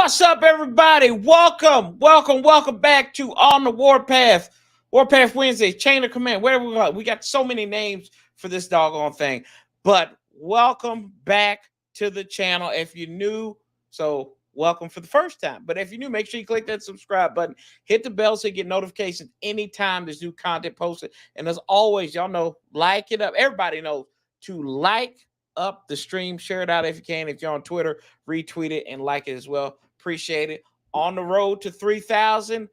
What's up, everybody? Welcome back to On the Warpath. Warpath Wednesday, Chain of Command, whatever we got. We got so many names for this doggone thing. But welcome back to the channel. If you're new, so welcome for the first time. But if you're new, make sure you click that subscribe button. Hit the bell so you get notifications anytime there's new content posted. And as always, y'all know, like it up. Everybody knows to like up the stream, share it out if you can. If you're on Twitter, retweet it and like it as well. Appreciate it. On the road to 3,000,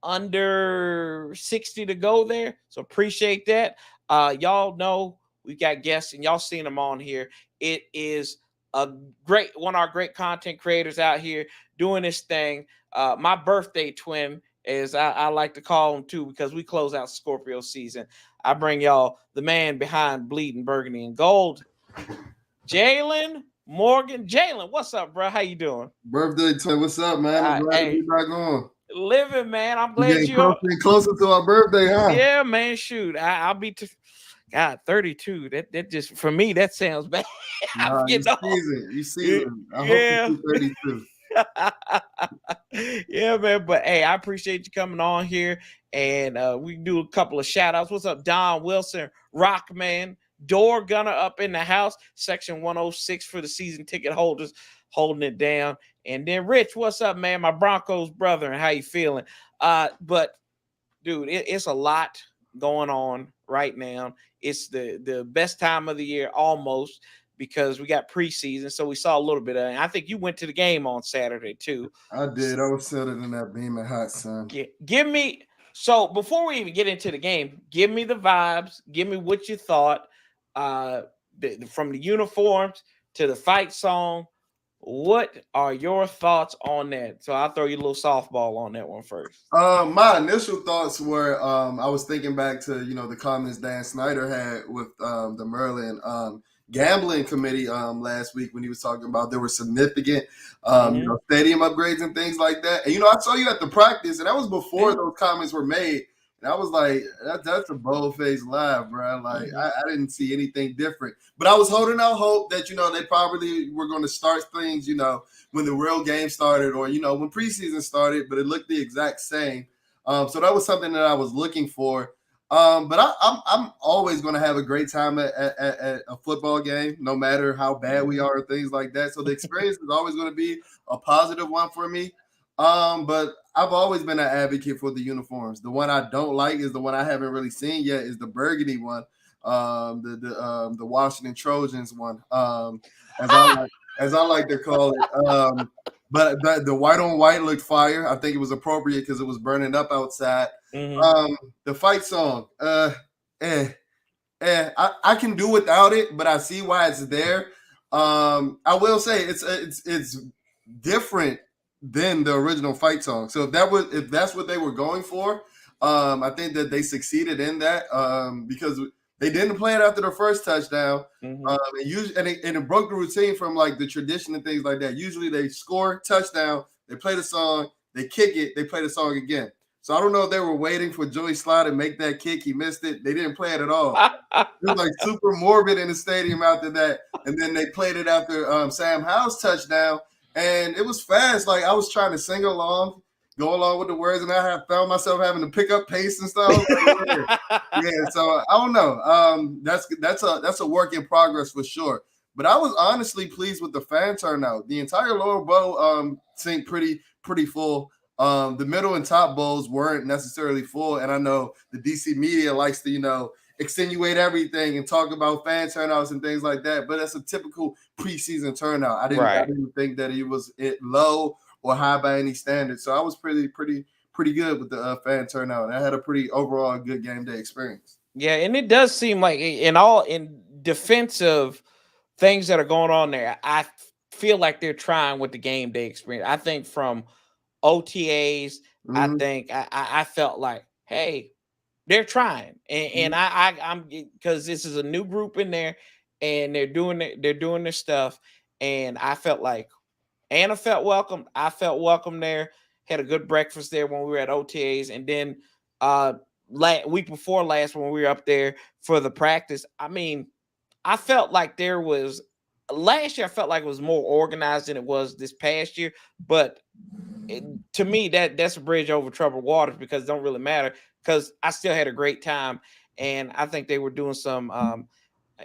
under 60 to go there. So appreciate that. Y'all know we got guests and y'all seen them on here. It is a great one of our great content creators out here doing this thing. My birthday twin, as I like to call him too, because we close out Scorpio season. I bring y'all the man behind Bleeding Burgundy and Gold, Jalen Morgan. Jalen, what's up, bro? How you doing? Birthday twin, what's up, man? I'm glad to be back on. Living, man. I'm glad you're closer and closer to our birthday, huh? Yeah, man. Shoot, I'll be God 32. That just for me that sounds bad. You season. I hope you're 32. Yeah, man. But hey, I appreciate you coming on here, and we can do a couple of shout outs. What's up, Don Wilson, Rockman? Door Gunner up in the house, section 106 for the season ticket holders, holding it down. And then Rich, what's up, man? My Broncos brother, and how you feeling? But dude, it's a lot going on right now. It's the best time of the year almost, because we got preseason, so we saw a little bit of it. I think you went to the game on Saturday too. I did. I was sitting in that beaming hot sun. Give me, so before we even get into the game, give me the vibes. Give me what you thought. From the uniforms to the fight song, what are your thoughts on that? So I'll throw you a little softball on that one first. My initial thoughts were I was thinking back to the comments Dan Snyder had with the Maryland gambling committee last week when he was talking about there were significant stadium upgrades and things like that. And I saw you at the practice, and that was before those comments were made. And I was like, that's a bold-faced lie, bro. Like, I didn't see anything different. But I was holding out hope that, they probably were going to start things, when the real game started or, when preseason started, but it looked the exact same. So that was something that I was looking for. But I'm always going to have a great time at a football game, no matter how bad we are or things like that. So the experience is always going to be a positive one for me. But I've always been an advocate for the uniforms. The one I don't like is the one I haven't really seen yet, is the burgundy one, the Washington Trojans one, as I like to call it. But the white on white looked fire. I think it was appropriate because it was burning up outside. The fight song, I can do without it, but I see why it's there. I will say it's different than the original fight song. So if that's what they were going for, I think that they succeeded in that because they didn't play it after the first touchdown. And it broke the routine from like the tradition and things like that. Usually they score touchdown, they play the song, they kick it, they play the song again. So I don't know if they were waiting for Joey Slye to make that kick. He missed it. They didn't play it at all. It was like super morbid in the stadium after that. And then they played it after Sam Howell's touchdown. And it was fast. Like, I was trying to sing along, go along with the words, and I found myself having to pick up pace and stuff. Yeah, so I don't know. That's a work in progress for sure. But I was honestly pleased with the fan turnout. The entire lower bowl seemed pretty full. The middle and top bowls weren't necessarily full, and I know the DC media likes to extenuate everything and talk about fan turnouts and things like that, but that's a typical preseason turnout. I didn't think that it was low or high by any standard. So I was pretty good with the fan turnout. I had a pretty overall good game day experience. Yeah, and it does seem like in defense of things that are going on there, I feel like they're trying with the game day experience. I think from OTAs, I think I felt like, hey, they're trying, and I'm because this is a new group in there, and they're doing their stuff, and I felt like Anna felt welcome. I felt welcome there. Had a good breakfast there when we were at OTAs, and then week before last when we were up there for the practice. I mean, I felt like there was last year I felt like it was more organized than it was this past year, but to me that's a bridge over troubled waters because it don't really matter because I still had a great time and I think they were doing some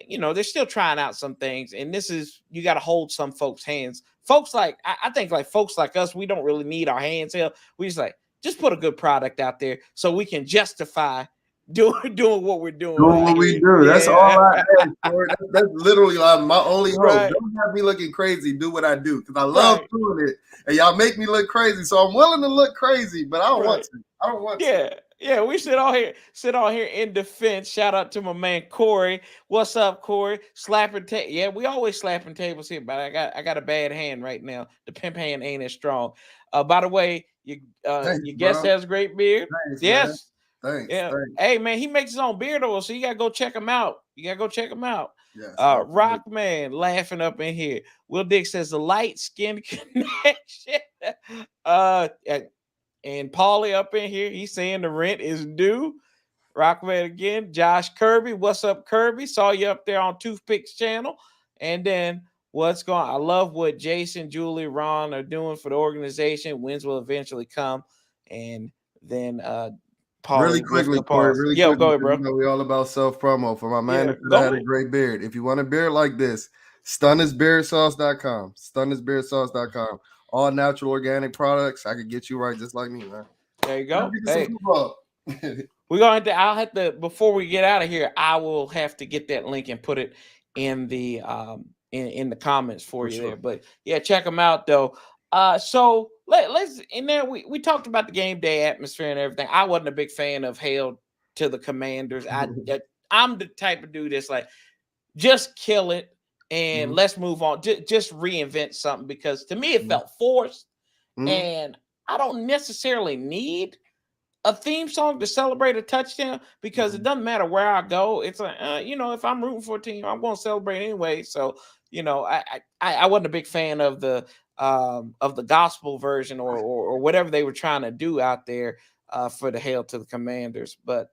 they're still trying out some things, and this is you got to hold some folks' hands. Folks like I think like folks like us, we don't really need our hands held. We just put a good product out there so we can justify doing what we're doing. Doing what we do. That's all I ask for. That's literally like my only hope. Right. Don't have me looking crazy. Do what I do because I love doing it, and y'all make me look crazy. So I'm willing to look crazy, but I don't want to. I don't want to. Yeah, we sit on here in defense. Shout out to my man Corey. What's up, Corey? Slapping table. Yeah, we always slapping tables here, but I got a bad hand right now. The pimp hand ain't as strong. By the way, your guest has a great beard. Thanks, yes. Man. Thanks. Yeah. Thanks. Hey man, he makes his own beard oil, so you gotta go check him out. Yes, Rockman laughing up in here. Will Dick says the light skin connection. And Paulie up in here, he's saying the rent is due. Rockman again. Josh Kirby, what's up, Kirby? Saw you up there on Toothpicks channel. And then what's going on? I love what Jason, Julie, Ron are doing for the organization. Wins will eventually come. And then Paulie, really quickly, Corey. Really quickly, go ahead, bro. We all about self promo. For my man that had a great beard. If you want a beard like this, stunnersbeardsauce.com. Stunnersbeardsauce.com. All natural organic products. I could get you right just like me, man. There you go. Hey. I'll have to, before we get out of here, I will have to get that link and put it in the in the comments for you there. But yeah, check them out though. So let's in there we talked about the game day atmosphere and everything. I wasn't a big fan of hail to the Commanders. I'm the type of dude that's like, just kill it and let's move on. Just reinvent something because to me it felt forced, and I don't necessarily need a theme song to celebrate a touchdown because it doesn't matter where I go. It's like if I'm rooting for a team, I'm going to celebrate anyway. So I wasn't a big fan of the gospel version or whatever they were trying to do out there for the hail to the Commanders, but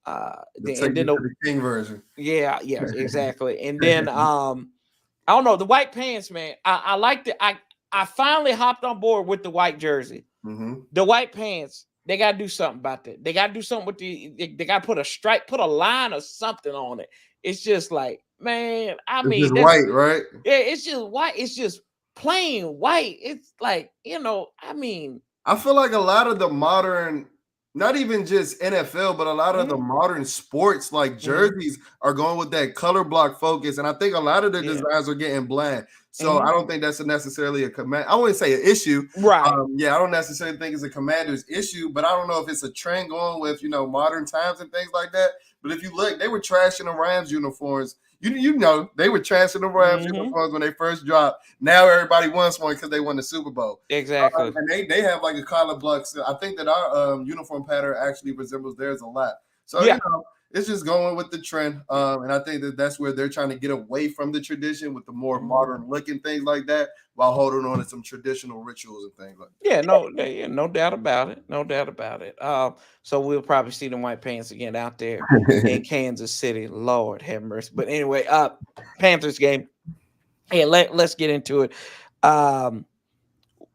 the King version. Yeah, exactly. And then I don't know, the white pants, man. I liked it. I finally hopped on board with the white jersey. The white pants. They got to do something about that. They got to do something with they got to put a stripe, put a line or something on it. It's just like, man, it's white, right? Yeah, it's just white. It's just plain white. It's like, I feel like a lot of the modern, not even just NFL, but a lot of the modern sports like jerseys are going with that color block focus. And I think a lot of the designs are getting bland. So I don't think that's necessarily a command. I wouldn't say an issue. Right. I don't necessarily think it's a Commander's issue, but I don't know if it's a trend going with, modern times and things like that. But if you look, they were trashing the Rams uniforms. They were trashing the Rams uniforms when they first dropped. Now everybody wants one because they won the Super Bowl. Exactly. And they have like a collar block. So I think that our uniform pattern actually resembles theirs a lot. So, it's just going with the trend. And I think that's where they're trying to get away from the tradition with the more modern looking things like that while holding on to some traditional rituals and things like that. No doubt about it. No doubt about it. So we'll probably see the white pants again out there in Kansas City. Lord have mercy. But anyway, Panthers game. Hey, let's get into it.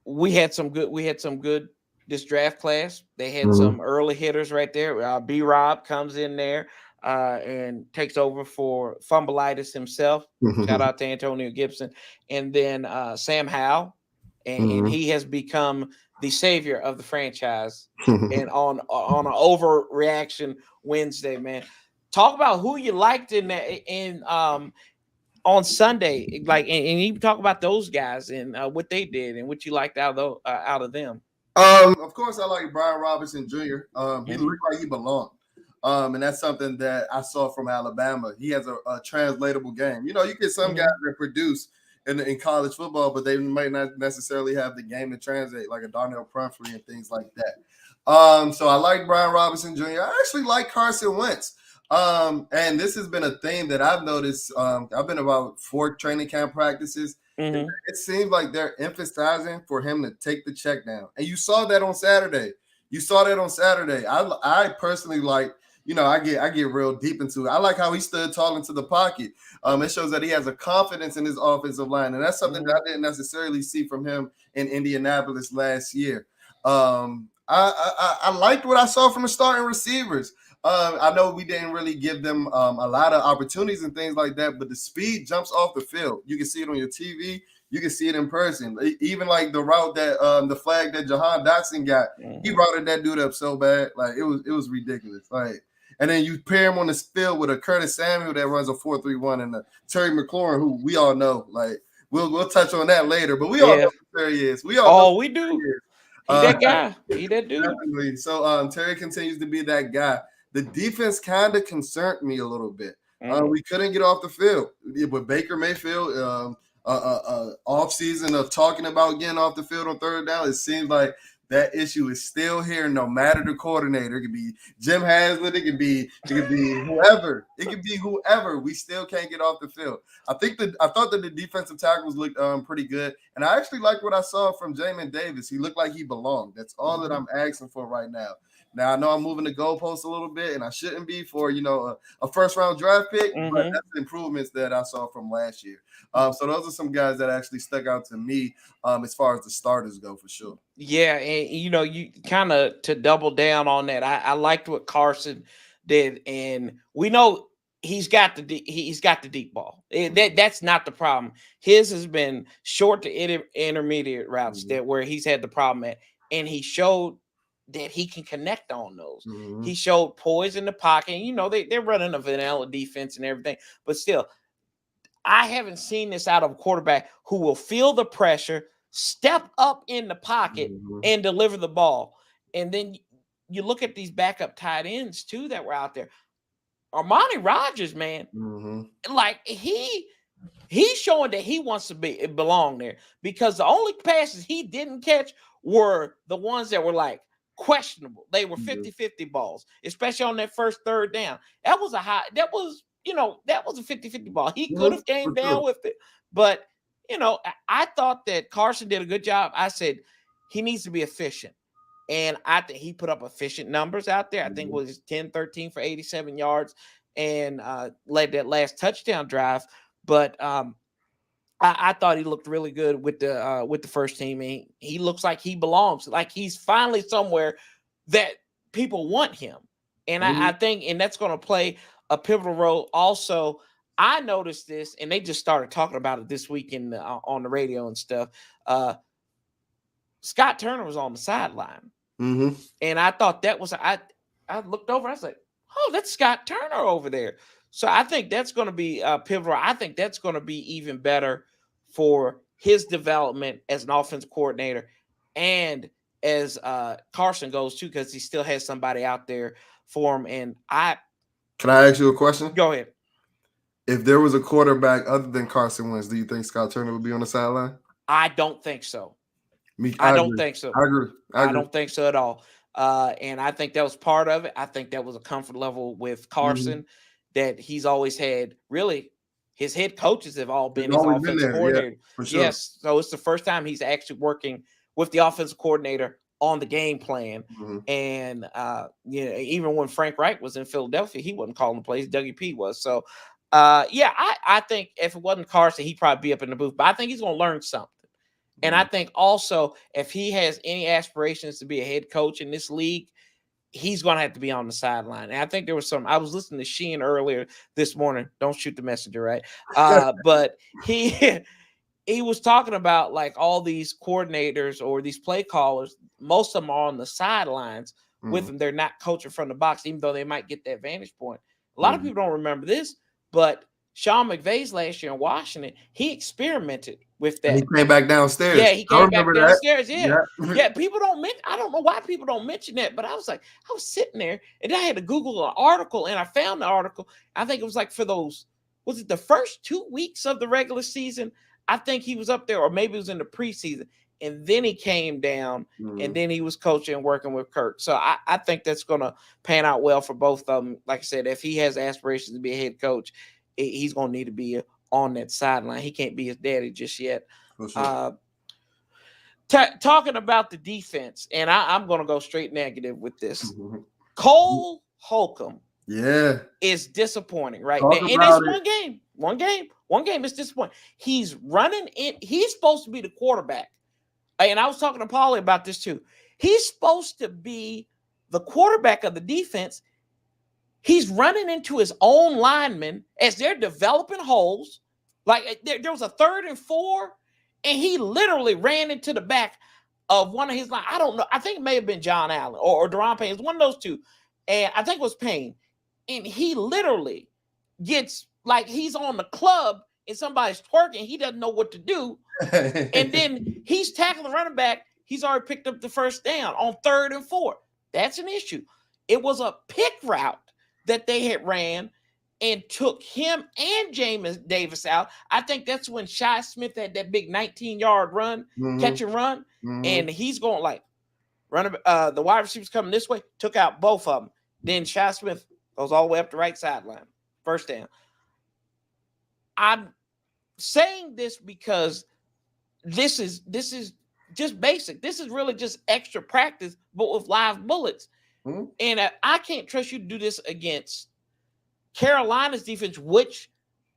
We had some good this draft class. They had some early hitters right there. B-Rob comes in there and takes over for Fumbleitis himself. Shout out to Antonio Gibson. And then Sam Howell. And he has become the savior of the franchise. And on an overreaction Wednesday, man. Talk about who you liked on Sunday. Like, and you talk about those guys and what they did and what you liked out of them. Of course, I like Brian Robinson Jr. He looked like he belonged. And that's something that I saw from Alabama. He has a translatable game. You get some guys that produce in college football, but they might not necessarily have the game to translate, like a Darnell Pumphrey and things like that. So I like Brian Robinson Jr. I actually like Carson Wentz. And this has been a theme that I've noticed. I've been about 4 training camp practices. It seems like they're emphasizing for him to take the check down. And you saw that on Saturday. I personally like I get real deep into it. I like how he stood tall into the pocket. It shows that he has a confidence in his offensive line, and that's something that I didn't necessarily see from him in Indianapolis last year. I liked what I saw from the starting receivers. I know we didn't really give them a lot of opportunities and things like that, but the speed jumps off the field. You can see it on your TV. You can see it in person. Even like the route that the flag that Jahan Dotson got, he routed that dude up so bad, like it was ridiculous. Like, and then you pair him on the field with a Curtis Samuel that runs a 4.31 and a Terry McLaurin, who we all know. Like, we'll touch on that later, but we all know who Terry is. We all know we do. He that guy. He that dude. Definitely. So Terry continues to be that guy. The defense kind of concerned me a little bit. We couldn't get off the field with Baker Mayfield. Off season of talking about getting off the field on third down. It seems like that issue is still here, no matter the coordinator. It could be Jim Haslett. It could be whoever. It could be whoever. We still can't get off the field. I thought that the defensive tackles looked pretty good, and I actually liked what I saw from Jamin Davis. He looked like he belonged. That's all that I'm asking for right now. Now, I know I'm moving the goalposts a little bit, and I shouldn't be for, a first-round draft pick, but that's the improvements that I saw from last year. So those are some guys that actually stuck out to me as far as the starters go, for sure. Yeah, and, you kind of to double down on that, I liked what Carson did, and we know he's got the deep ball. That's not the problem. His has been short to intermediate routes that where he's had the problem at, and he showed that he can connect on those. He showed poise in the pocket. And, they're running a vanilla defense and everything, but still, I haven't seen this out of a quarterback who will feel the pressure, step up in the pocket, and deliver the ball. And then you look at these backup tight ends too that were out there. Armani Rogers, man, like he's showing that he wants to belong there, because the only passes he didn't catch were the ones that were like questionable. They were 50-50 balls, especially on that first third down. That was a 50-50 ball. He could have came down with it. But, I thought that Carson did a good job. I said he needs to be efficient. And I think he put up efficient numbers out there. I think it was 10-13 for 87 yards and led that last touchdown drive. But I thought he looked really good with the first team. He looks like he belongs. Like he's finally somewhere that people want him. And I think, and that's going to play a pivotal role. Also, I noticed this, and they just started talking about it this week on the radio and stuff. Scott Turner was on the sideline. And I thought that was, I looked over, I was like, oh, that's Scott Turner over there. So I think that's going to be pivotal. I think that's going to be even better for his development as an offensive coordinator and as Carson goes too, because he still has somebody out there for him. And Can I ask you a question? Go ahead. If there was a quarterback other than Carson Wentz, do you think Scott Turner would be on the sideline? I don't think so. I don't think so. I agree. I don't think so at all. And I think that was part of it. I think that was a comfort level with Carson that he's always had. Really, his head coaches have all been his offensive coordinator. Yeah, for sure. Yes. So it's the first time he's actually working with the offensive coordinator on the game plan. And, even when Frank Reich was in Philadelphia, he wasn't calling the plays. Dougie P was. So, I think if it wasn't Carson, he'd probably be up in the booth. But I think he's going to learn something. And I think also if he has any aspirations to be a head coach in this league, he's going to have to be on the sideline. And I think there was I was listening to Sheehan earlier this morning. Don't shoot the messenger, right? But he was talking about like all these coordinators or these play callers. Most of them are on the sidelines with them. They're not coaching from the box, even though they might get that vantage point. A lot of people don't remember this, but Sean McVay's last year in Washington, he experimented with that. And he came back downstairs. Yeah, he came back downstairs. Yeah. People don't mention. I don't know why people don't mention that, but I was sitting there, and I had to Google an article, and I found the article. I think it was like for those, was it the first 2 weeks of the regular season? I think he was up there, or maybe it was in the preseason, and then he came down, and then he was coaching and working with Kirk. So I think that's going to pan out well for both of them. Like I said, if he has aspirations to be a head coach, he's going to need to be on that sideline. He can't be his daddy just yet. Sure. Talking about the defense, and I'm going to go straight negative with this. Cole Holcomb Yeah. is disappointing right Talk now. And it's about it. one game is disappointing. He's running in. He's supposed to be the quarterback. And I was talking to Paulie about this too. He's supposed to be the quarterback of the defense. He's running into his own linemen as they're developing holes. Like there was a 3rd and 4, and he literally ran into the back of one of his line. I don't know. I think it may have been John Allen or Deron Payne. It's one of those two. And I think it was Payne. And he literally gets like he's on the club and somebody's twerking. He doesn't know what to do. And then he's tackling the running back. He's already picked up the first down on 3rd and 4. That's an issue. It was a pick route that they had ran and took him and James Davis out. I think that's when Shi Smith had that big 19-yard run, catch and run. And he's going like, the wide receivers coming this way, took out both of them. Then Shi Smith goes all the way up the right sideline. First down. I'm saying this because this is just basic. This is really just extra practice, but with live bullets. And I can't trust you to do this against Carolina's defense, which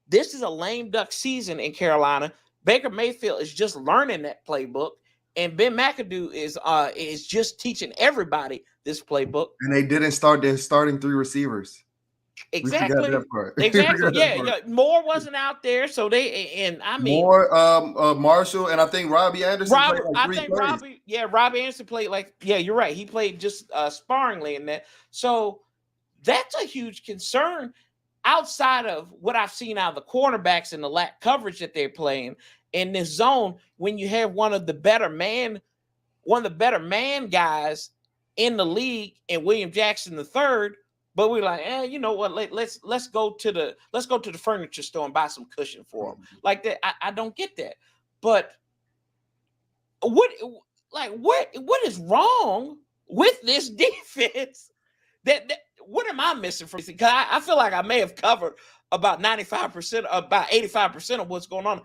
this is a lame duck season in Carolina. Baker Mayfield is just learning that playbook, and Ben McAdoo is just teaching everybody this playbook. And they didn't start their starting 3 receivers. Exactly. Exactly. Yeah. Moore wasn't out there, so Moore, Marshall, and I think Robbie Anderson. Robbie Anderson played like. Yeah, you're right. He played just sparingly in that. So that's a huge concern. Outside of what I've seen out of the cornerbacks and the lack coverage that they're playing in this zone, when you have one of the better man guys in the league and William Jackson III. But we're like, you know what? Let's go to the furniture store and buy some cushion for him. Like that, I don't get that. But what is wrong with this defense? What am I missing from this? Because I feel like I may have covered about 95%, about 85% of what's going on.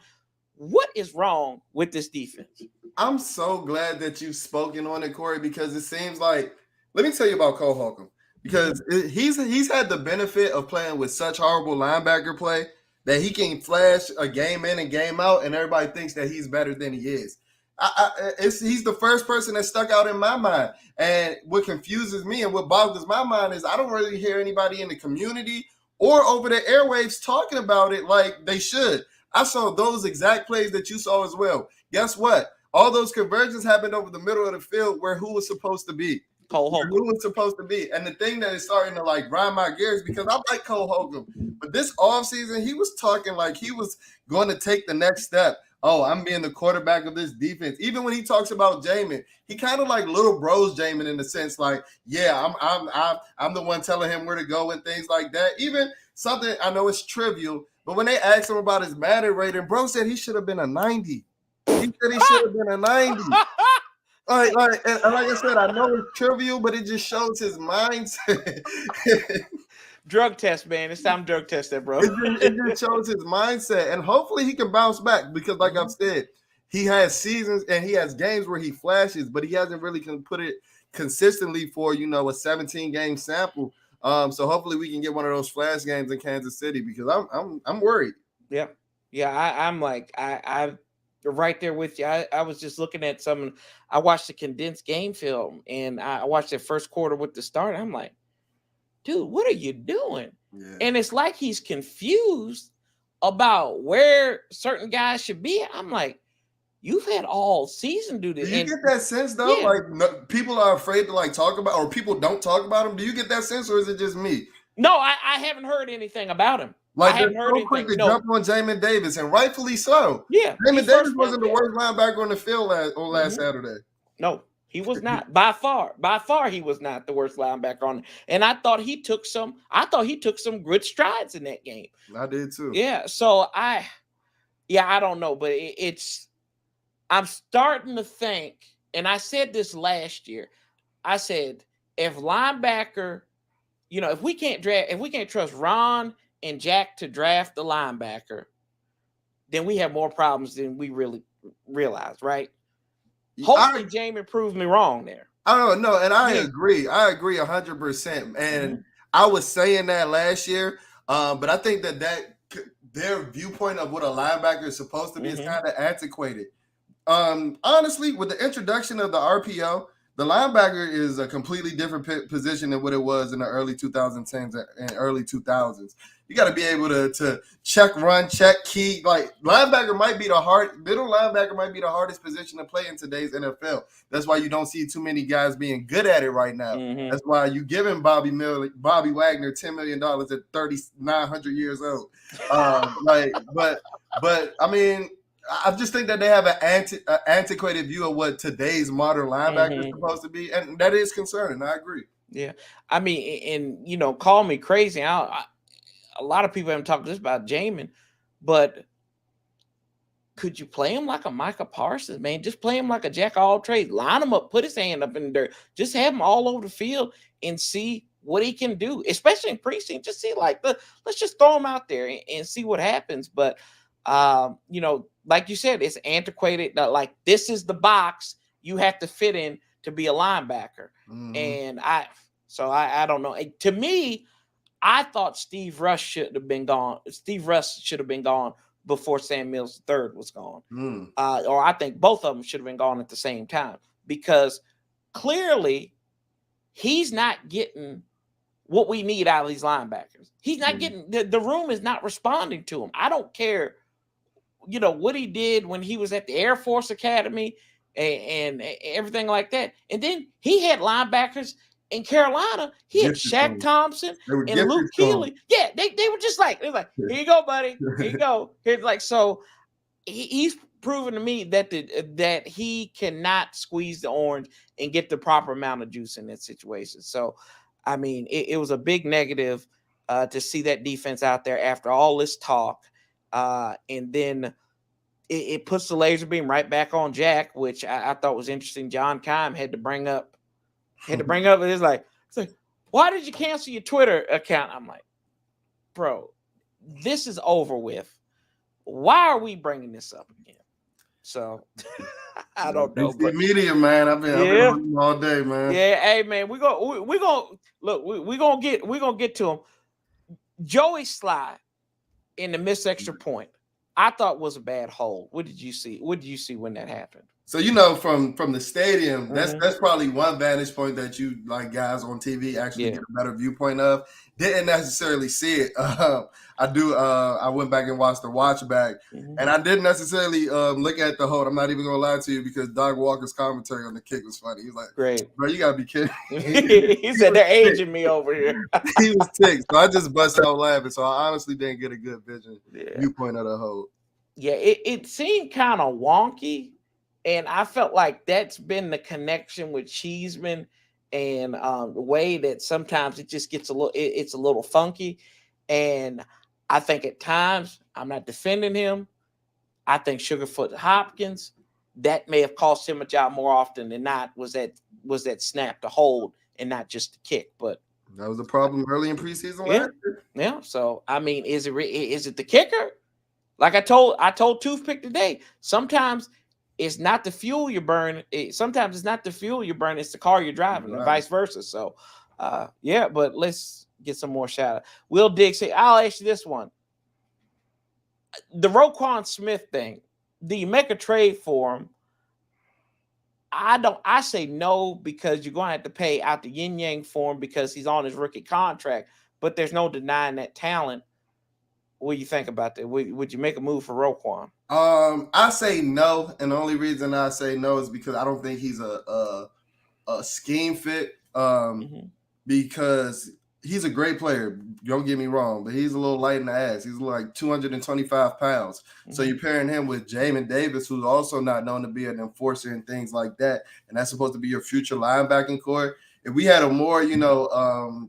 What is wrong with this defense? I'm so glad that you've spoken on it, Corey, because it seems like, let me tell you about Cole Holcomb. Because he's had the benefit of playing with such horrible linebacker play that he can flash a game in and game out, and everybody thinks that he's better than he is. He's the first person that stuck out in my mind. And what confuses me and what boggles my mind is I don't really hear anybody in the community or over the airwaves talking about it like they should. I saw those exact plays that you saw as well. Guess what? All those conversions happened over the middle of the field where who was supposed to be. Cole Holcomb. Who was supposed to be. And the thing that is starting to like grind my gears, because I like Cole Holcomb, but this offseason, he was talking like he was going to take the next step. Oh, I'm being the quarterback of this defense. Even when he talks about Jamin, he kind of like little bros Jamin in the sense like, yeah, I'm the one telling him where to go and things like that. Even something I know it's trivial, but when they asked him about his Madden rating, bro said he should have been a 90. He said he should have been a 90. Like I said, I know it's trivial, but it just shows his mindset. Drug test, man. It's time to drug test that, bro. It just shows his mindset, and hopefully he can bounce back because, like I've said, he has seasons and he has games where he flashes, but he hasn't really put it consistently for a 17-game sample. So hopefully we can get one of those flash games in Kansas City because I'm worried. Yeah. I'm like I right there with you. I was just looking at some. I watched the condensed game film and I watched the first quarter with the start. I'm like, dude, what are you doing? Yeah. And it's like he's confused about where certain guys should be. I'm like, you've had all season to do this. Do you get that sense though? Yeah. Like people are afraid to like talk about, or people don't talk about him. Do you get that sense, or is it just me? No, I haven't heard anything about him. Like they're so quick to jump on Jamin Davis, and rightfully so. Yeah, Jamin Davis wasn't the worst linebacker on the field last Saturday. No, he was not. By far, he was not the worst linebacker on it. And I thought he took some good strides in that game. I did too. Yeah. So I don't know, but I'm starting to think, and I said this last year. I said if linebacker, if we can't trust Ron and Jack to draft the linebacker, then we have more problems than we really realize, right? Hopefully, Jamin proved me wrong there. I don't know, and I agree. I agree 100%. And I was saying that last year, but I think that their viewpoint of what a linebacker is supposed to be is kind of antiquated. Honestly, with the introduction of the RPO, the linebacker is a completely different position than what it was in the early 2010s and early 2000s. You got to be able to check, run, check, key. Like linebacker might be middle linebacker might be the hardest position to play in today's NFL. That's why you don't see too many guys being good at it right now. That's why you giving Bobby Wagner $10 million at 3,900 years old. But I mean, I just think that they have an antiquated view of what today's modern linebacker is supposed to be, and that is concerning. I agree. Yeah, I mean, and call me crazy. A lot of people haven't talked this about Jamin, but could you play him like a Micah Parsons, man? Just play him like a jack of all trades. Line him up, put his hand up in the dirt. Just have him all over the field and see what he can do, especially in precinct. Just see, let's just throw him out there and see what happens. But, like you said, it's antiquated. Like, this is the box you have to fit in to be a linebacker. And I don't know. To me, I thought Steve Rush should have been gone. Steve Rush should have been gone before Sam Mills III was gone. Or I think both of them should have been gone at the same time, because clearly he's not getting what we need out of these linebackers. He's not getting the room is not responding to him. I don't care, what he did when he was at the Air Force Academy and everything like that. And then he had linebackers in Carolina. He had Shaq Thompson and Luke Keeley. Yeah, they were just like, here you go, buddy. Here you go. So he's proven to me that he cannot squeeze the orange and get the proper amount of juice in that situation. So, I mean, it was a big negative to see that defense out there after all this talk. And then it puts the laser beam right back on Jack, which I thought was interesting. John Keim had to bring up. It's like, why did you cancel your Twitter account? I'm like, bro, this is over with. Why are we bringing this up again? So I don't know. But media, man. I've been on all day, man. Yeah, hey man, we're gonna get to him. Joey Sly in the missed extra point, I thought was a bad hold. What did you see? What did you see when that happened? So from the stadium, that's probably one vantage point that you, like, guys on TV actually get a better viewpoint of. Didn't necessarily see it. I went back and watched the watch back, and I didn't necessarily look at the hold. I'm not even gonna lie to you, because Doug Walker's commentary on the kick was funny. He's like, "Great, bro, you gotta be kidding." He said they're aging me over here. He was ticked, so I just busted out laughing. So I honestly didn't get a good viewpoint of the hold. Yeah, it seemed kind of wonky. And I felt like that's been the connection with Cheeseman, and the way that sometimes it just gets it's a little funky. And I think at times, I'm not defending him, I think Sugarfoot Hopkins, that may have cost him a job more often than not, was that snap to hold and not just the kick. But that was a problem early in preseason. Yeah. So I mean, is it the kicker? Like I told Toothpick today, sometimes it's not the fuel you burn. Sometimes it's not the fuel you burn. It's the car you're driving, and vice versa. So, but let's get some more shout out. Will Diggs say, I'll ask you this one. The Roquan Smith thing, do you make a trade for him? I say no, because you're going to have to pay out the yin yang for him because he's on his rookie contract, but there's no denying that talent. What do you think about that? Would you make a move for Roquan? I say no, and the only reason I say no is because I don't think he's a scheme fit. Because he's a great player. Don't get me wrong, but he's a little light in the ass. He's like 225 pounds. So you're pairing him with Jamin Davis, who's also not known to be an enforcer and things like that, and that's supposed to be your future linebacking core. If we had a more,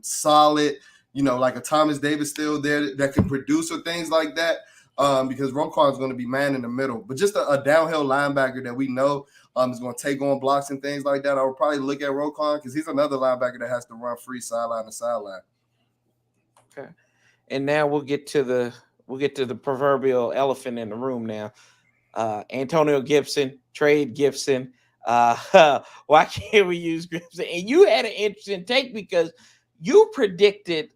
solid, like a Thomas Davis still there that can produce or things like that, because Roquan is going to be man in the middle. But just a downhill linebacker that we know is going to take on blocks and things like that, I would probably look at Roquan, because he's another linebacker that has to run free sideline to sideline. Okay, and now we'll get to the proverbial elephant in the room now. Antonio Gibson, trade Gibson. Why can't we use Gibson? And you had an interesting take, because you predicted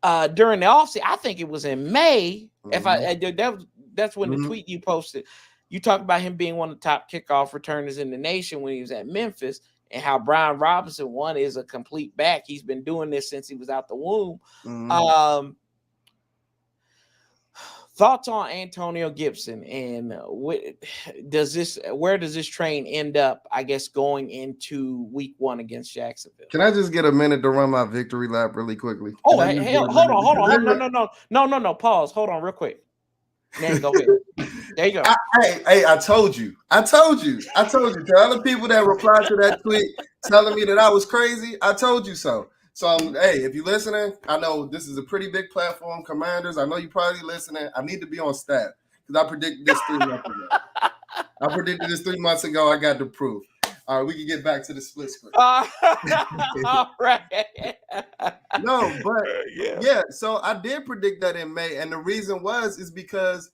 during the offseason, I think it was in May. That's when the tweet you posted. You talked about him being one of the top kickoff returners in the nation when he was at Memphis, and how Brian Robinson, one, is a complete back. He's been doing this since he was out the womb. Thoughts on Antonio Gibson, and where does this train end up, I guess, going into week 1 against Jacksonville? Can I just get a minute to run my victory lap really quickly? Oh, hey, hold on. No. Pause. Hold on real quick. Now go ahead. There you go. I told you. To other people that replied to that tweet telling me that I was crazy, I told you so. So, hey, if you're listening, I know this is a pretty big platform. Commanders, I know you're probably listening. I need to be on staff because I predicted this 3 months ago. I got the proof. All right, we can get back to the split screen. All right. No, but yeah, so I did predict that in May. And the reason is because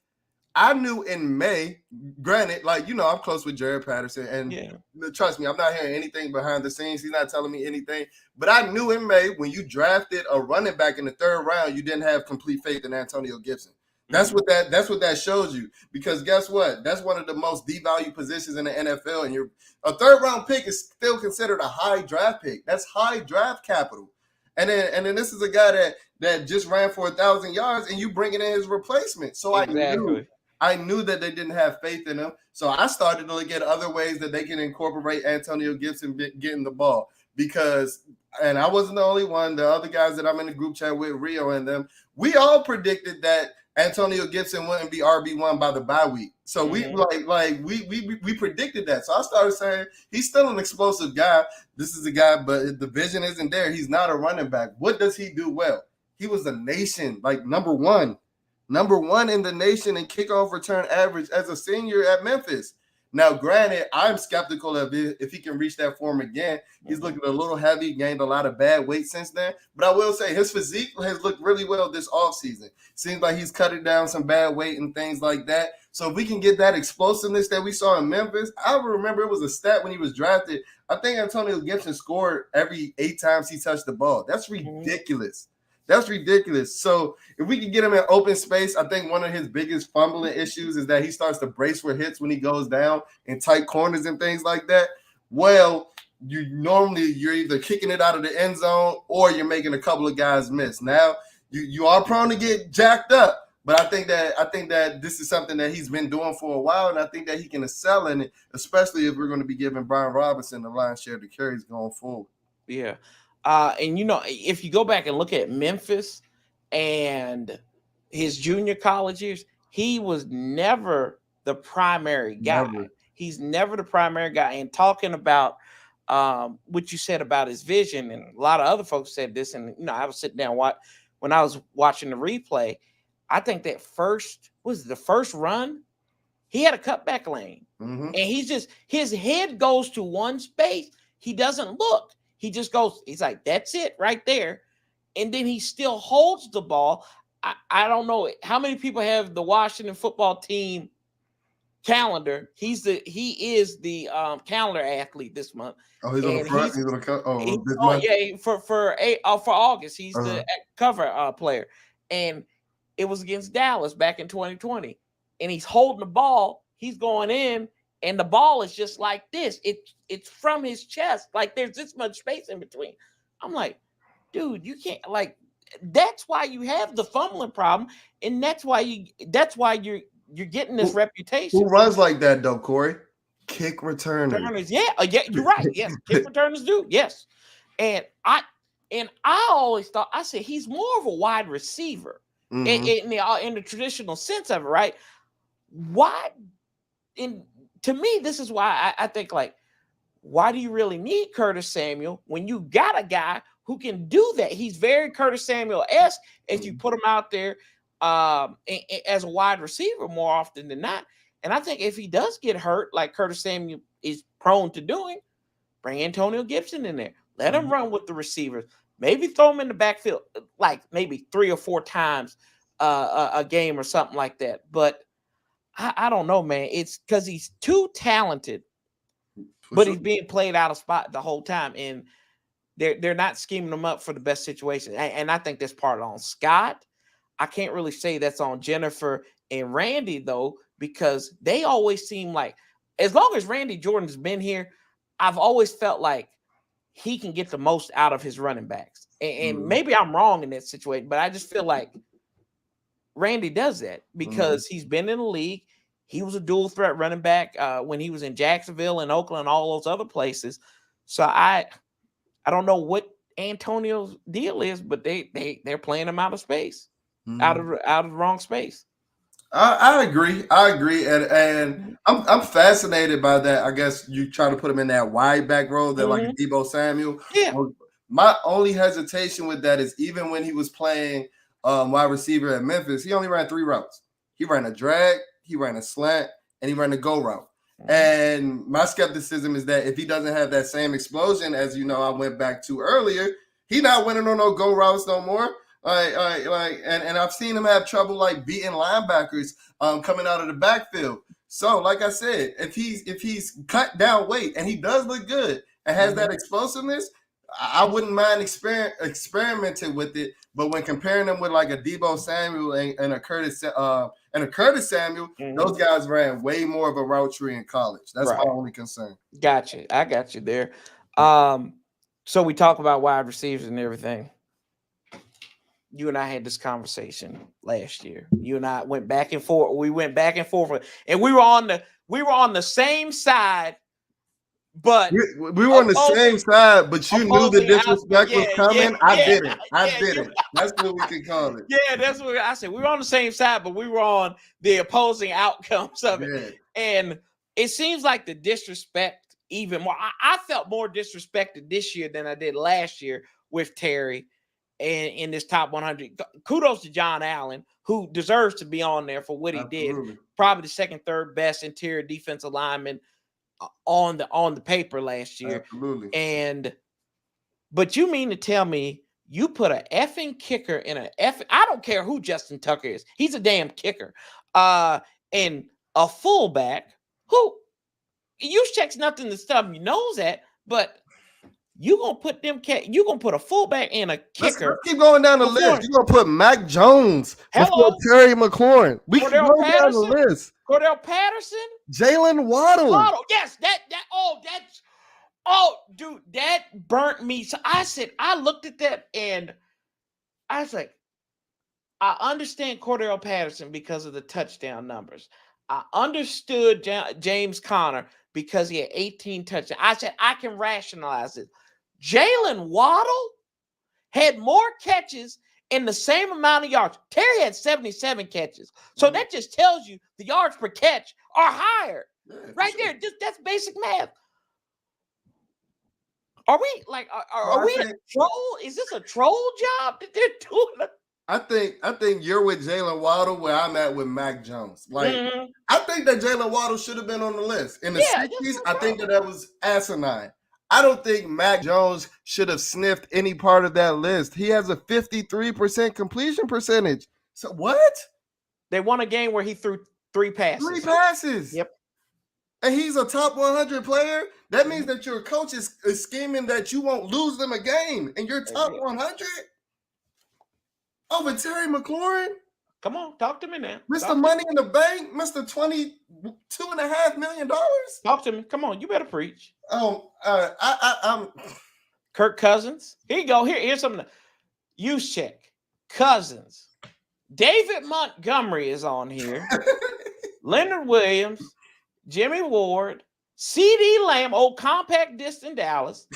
I knew in May, granted, like, I'm close with Jared Patterson, and trust me, I'm not hearing anything behind the scenes. He's not telling me anything. But I knew in May, when you drafted a running back in the 3rd round, you didn't have complete faith in Antonio Gibson. That's what that shows you. Because guess what? That's one of the most devalued positions in the NFL. And a 3rd round pick is still considered a high draft pick. That's high draft capital. And then this is a guy that just ran for 1,000 yards, and you bringing in his replacement. So I knew that they didn't have faith in him. So I started to look at other ways that they can incorporate Antonio Gibson getting the ball. And I wasn't the only one. The other guys that I'm in the group chat with, Rio and them, we all predicted that Antonio Gibson wouldn't be RB1 by the bye week. So we predicted that. So I started saying he's still an explosive guy. This is a guy, but the vision isn't there. He's not a running back. What does he do well? He was a nation, like number one in the nation in kickoff return average as a senior at Memphis. Now, granted, I'm skeptical of if he can reach that form again. He's looking a little heavy, gained a lot of bad weight since then. But I will say his physique has looked really well this offseason. Seems like he's cutting down some bad weight and things like that. So if we can get that explosiveness that we saw in Memphis, I remember it was a stat when he was drafted. I think Antonio Gibson scored every 8 times he touched the ball. That's ridiculous. That's ridiculous. So if we can get him in open space, I think one of his biggest fumbling issues is that he starts to brace for hits when he goes down in tight corners and things like that. Well, you're either kicking it out of the end zone or you're making a couple of guys miss. Now you are prone to get jacked up, but I think that this is something that he's been doing for a while, and I think that he can excel in it, especially if we're going to be giving Brian Robinson the lion's share of the carries going forward. Yeah. And if you go back and look at Memphis and his junior college years, he was never the primary guy. Never. He's never the primary guy. And talking about what you said about his vision, and a lot of other folks said this, and I was sitting down when I was watching the replay. I think that the first run, he had a cutback lane, and his head goes to one space. He doesn't look. He just goes, he's like, that's it right there. And then he still holds the ball. I don't know how many people have the Washington football team calendar. He is the calendar athlete this month. Oh, he's on the front. He's on the cover. This month? Yeah, for August, he's the cover player. And it was against Dallas back in 2020. And he's holding the ball. He's going in. And the ball is just like this. It's from his chest. Like there's this much space in between. I'm like, dude, you can't, like, that's why you have the fumbling problem. And that's why you're getting this reputation. Who runs like that though, Corey? Kick returners. Yeah, you're right. Yes, kick returners do. Yes. And I always thought, I said, he's more of a wide receiver in the traditional sense of it, right? To me, this is why I think, like, why do you really need Curtis Samuel when you got a guy who can do that? He's very Curtis Samuel-esque if you put him out there as a wide receiver more often than not. And I think if he does get hurt, like Curtis Samuel is prone to doing, bring Antonio Gibson in there. Let him run with the receivers. Maybe throw him in the backfield like maybe 3 or 4 times a game or something like that. But I don't know, man. It's because he's too talented, but he's being played out of spot the whole time. And they're not scheming them up for the best situation. And I think that's part on Scott. I can't really say that's on Jennifer and Randy, though, because they always seem like, as long as Randy Jordan's been here, I've always felt like he can get the most out of his running backs. And maybe I'm wrong in that situation, but I just feel like Randy does that because he's been in the league. He was a dual threat running back when he was in Jacksonville and Oakland and all those other places. So I don't know what Antonio's deal is, but they're playing him out of space, out of the wrong space. I agree, and I'm fascinated by that. I guess you try to put him in that wide back role, that like a Deebo Samuel. Yeah. My only hesitation with that is even when he was playing wide receiver at Memphis, he only ran 3 routes. He ran a drag, he ran a slant, and he ran a go route. And my skepticism is that if he doesn't have that same explosion, as you know, I went back to earlier, he not winning on no go routes no more. And I've seen him have trouble like beating linebackers coming out of the backfield. So, like I said, if he's cut down weight and he does look good and has that explosiveness, I wouldn't mind experimenting with it. But when comparing them with like a Deebo Samuel and a Curtis Samuel, those guys ran way more of a route tree in college. That's my only concern. Gotcha. I got you there. So we talk about wide receivers and everything. You and I had this conversation last year. You and I went back and forth. We went back and forth, and we were on the same side. But we were on the same side, but you knew the disrespect was coming. I didn't. That's what we can call it. Yeah, that's what I said. We were on the same side, but we were on the opposing outcomes of it. And it seems like the disrespect even more. I felt more disrespected this year than I did last year with Terry and in this top 100. Kudos to John Allen, who deserves to be on there for what he did. Probably the second, third best interior defensive lineman on the paper last year. Absolutely. But you mean to tell me you put an effing kicker in I don't care who Justin Tucker is. He's a damn kicker. And a fullback who Juszczyk's nothing to stub your nose at, but you gonna put a fullback and a kicker. Let's keep going down the list. You're gonna put Mac Jones before Terry McLaurin. We can go down the list. Cordell Patterson, Jalen Waddle. Yes, dude, that burnt me. So I looked at that and I was like, I understand Cordell Patterson because of the touchdown numbers. I understood James Conner because he had 18 touchdowns. I said, I can rationalize it. Jalen Waddle had more catches in the same amount of yards. Terry had 77 catches. So that just tells you the yards per catch are higher. Right there. That's basic math. Are we like are we a troll? Is this a troll job that they're doing? I think you're with Jalen Waddle where I'm at with Mac Jones. Like I think that Jalen Waddle should have been on the list. In the 60s, I think that was asinine. I don't think Mac Jones should have sniffed any part of that list. He has a 53% completion percentage. So what? They won a game where he threw 3 passes. 3 passes. Yep. And he's a top 100 player. That means that your coach is scheming that you won't lose them a game. And you're top 100 over Terry McLaurin. Come on, talk to me now. Mr. Money in the Bank, Mr. $22.5 million. Talk to me. Come on, you better preach. I'm Kirk Cousins. Here you go. Here's something. Juszczyk, Cousins, David Montgomery is on here. Leonard Williams, Jimmy Ward, CeeDee Lamb, old compact disc in Dallas.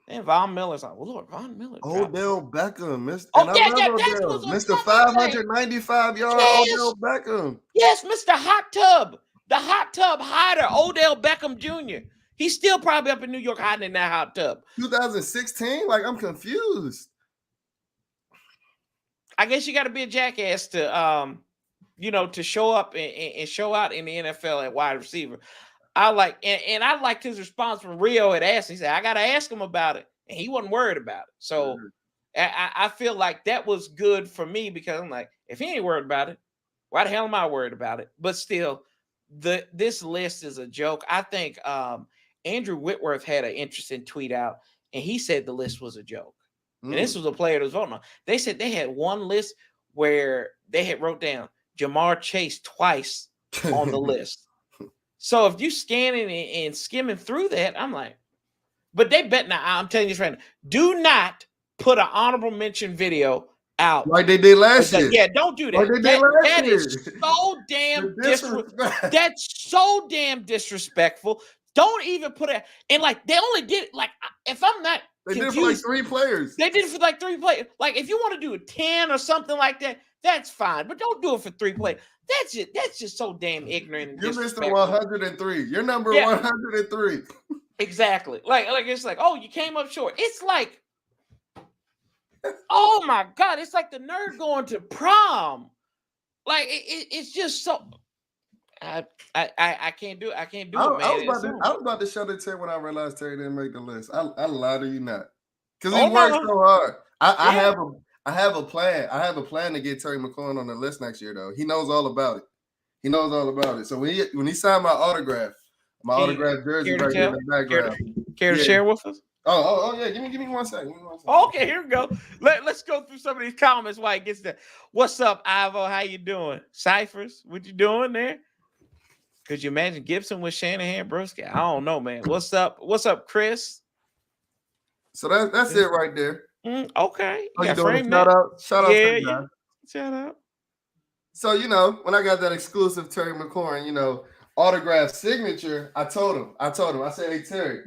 And Von Miller's like, well, Lord, Von Miller. Odell Beckham, Mr. Mr. 595-yard Odell Beckham. Yes, Mr. Hot Tub. The hot tub hider, Odell Beckham Jr. He's still probably up in New York hiding in that hot tub. 2016? Like, I'm confused. I guess you got to be a jackass to, to show up and show out in the NFL at wide receiver. I liked his response when Rio had asked. He said, I got to ask him about it. And he wasn't worried about it. So I feel like that was good for me because I'm like, if he ain't worried about it, why the hell am I worried about it? But still, this list is a joke. I think Andrew Whitworth had an interesting tweet out, and he said the list was a joke. And this was a player that was voting on. They said they had one list where they had wrote down Jamar Chase twice on the list. So if you scanning and skimming through that, I'm like, but they bet now. I'm telling you this right now. Do not put an honorable mention video out like they did last year. Yeah, don't do that. Like they did last year. Is so damn that's so damn disrespectful. Don't even put it. And like they only did like if I'm not they did it for like 3 players. They did it for like 3 players. Like if you want to do a 10 or something like that, that's fine. But don't do it for 3 players. That's just so damn ignorant. And you're Mr. 103. You're number 103. Exactly. Like it's like, oh, you came up short. It's like, oh my God, it's like the nerd going to prom. Like it's just so. I can't do it. I can't do it, man. I was about to shut it Terry when I realized Terry didn't make the list. I lied to you not, because he worked so hard. I have a plan. I have a plan to get Terry McLaurin on the list next year, though. He knows all about it. So when he signed my autograph jersey right there in the background. Care to share with us? Oh yeah. Give me 1 second. Okay, here we go. Let's go through some of these comments while it gets there. What's up, Ivo? How you doing? Cyphers, what you doing there? Could you imagine Gibson with Shanahan, broski? I don't know, man. What's up? What's up, Chris? So that's it right there. Okay. Oh, you doing shout out? Shout out. Shout out. So, when I got that exclusive Terry McLaurin, autograph signature, I told him, I said, hey, Terry,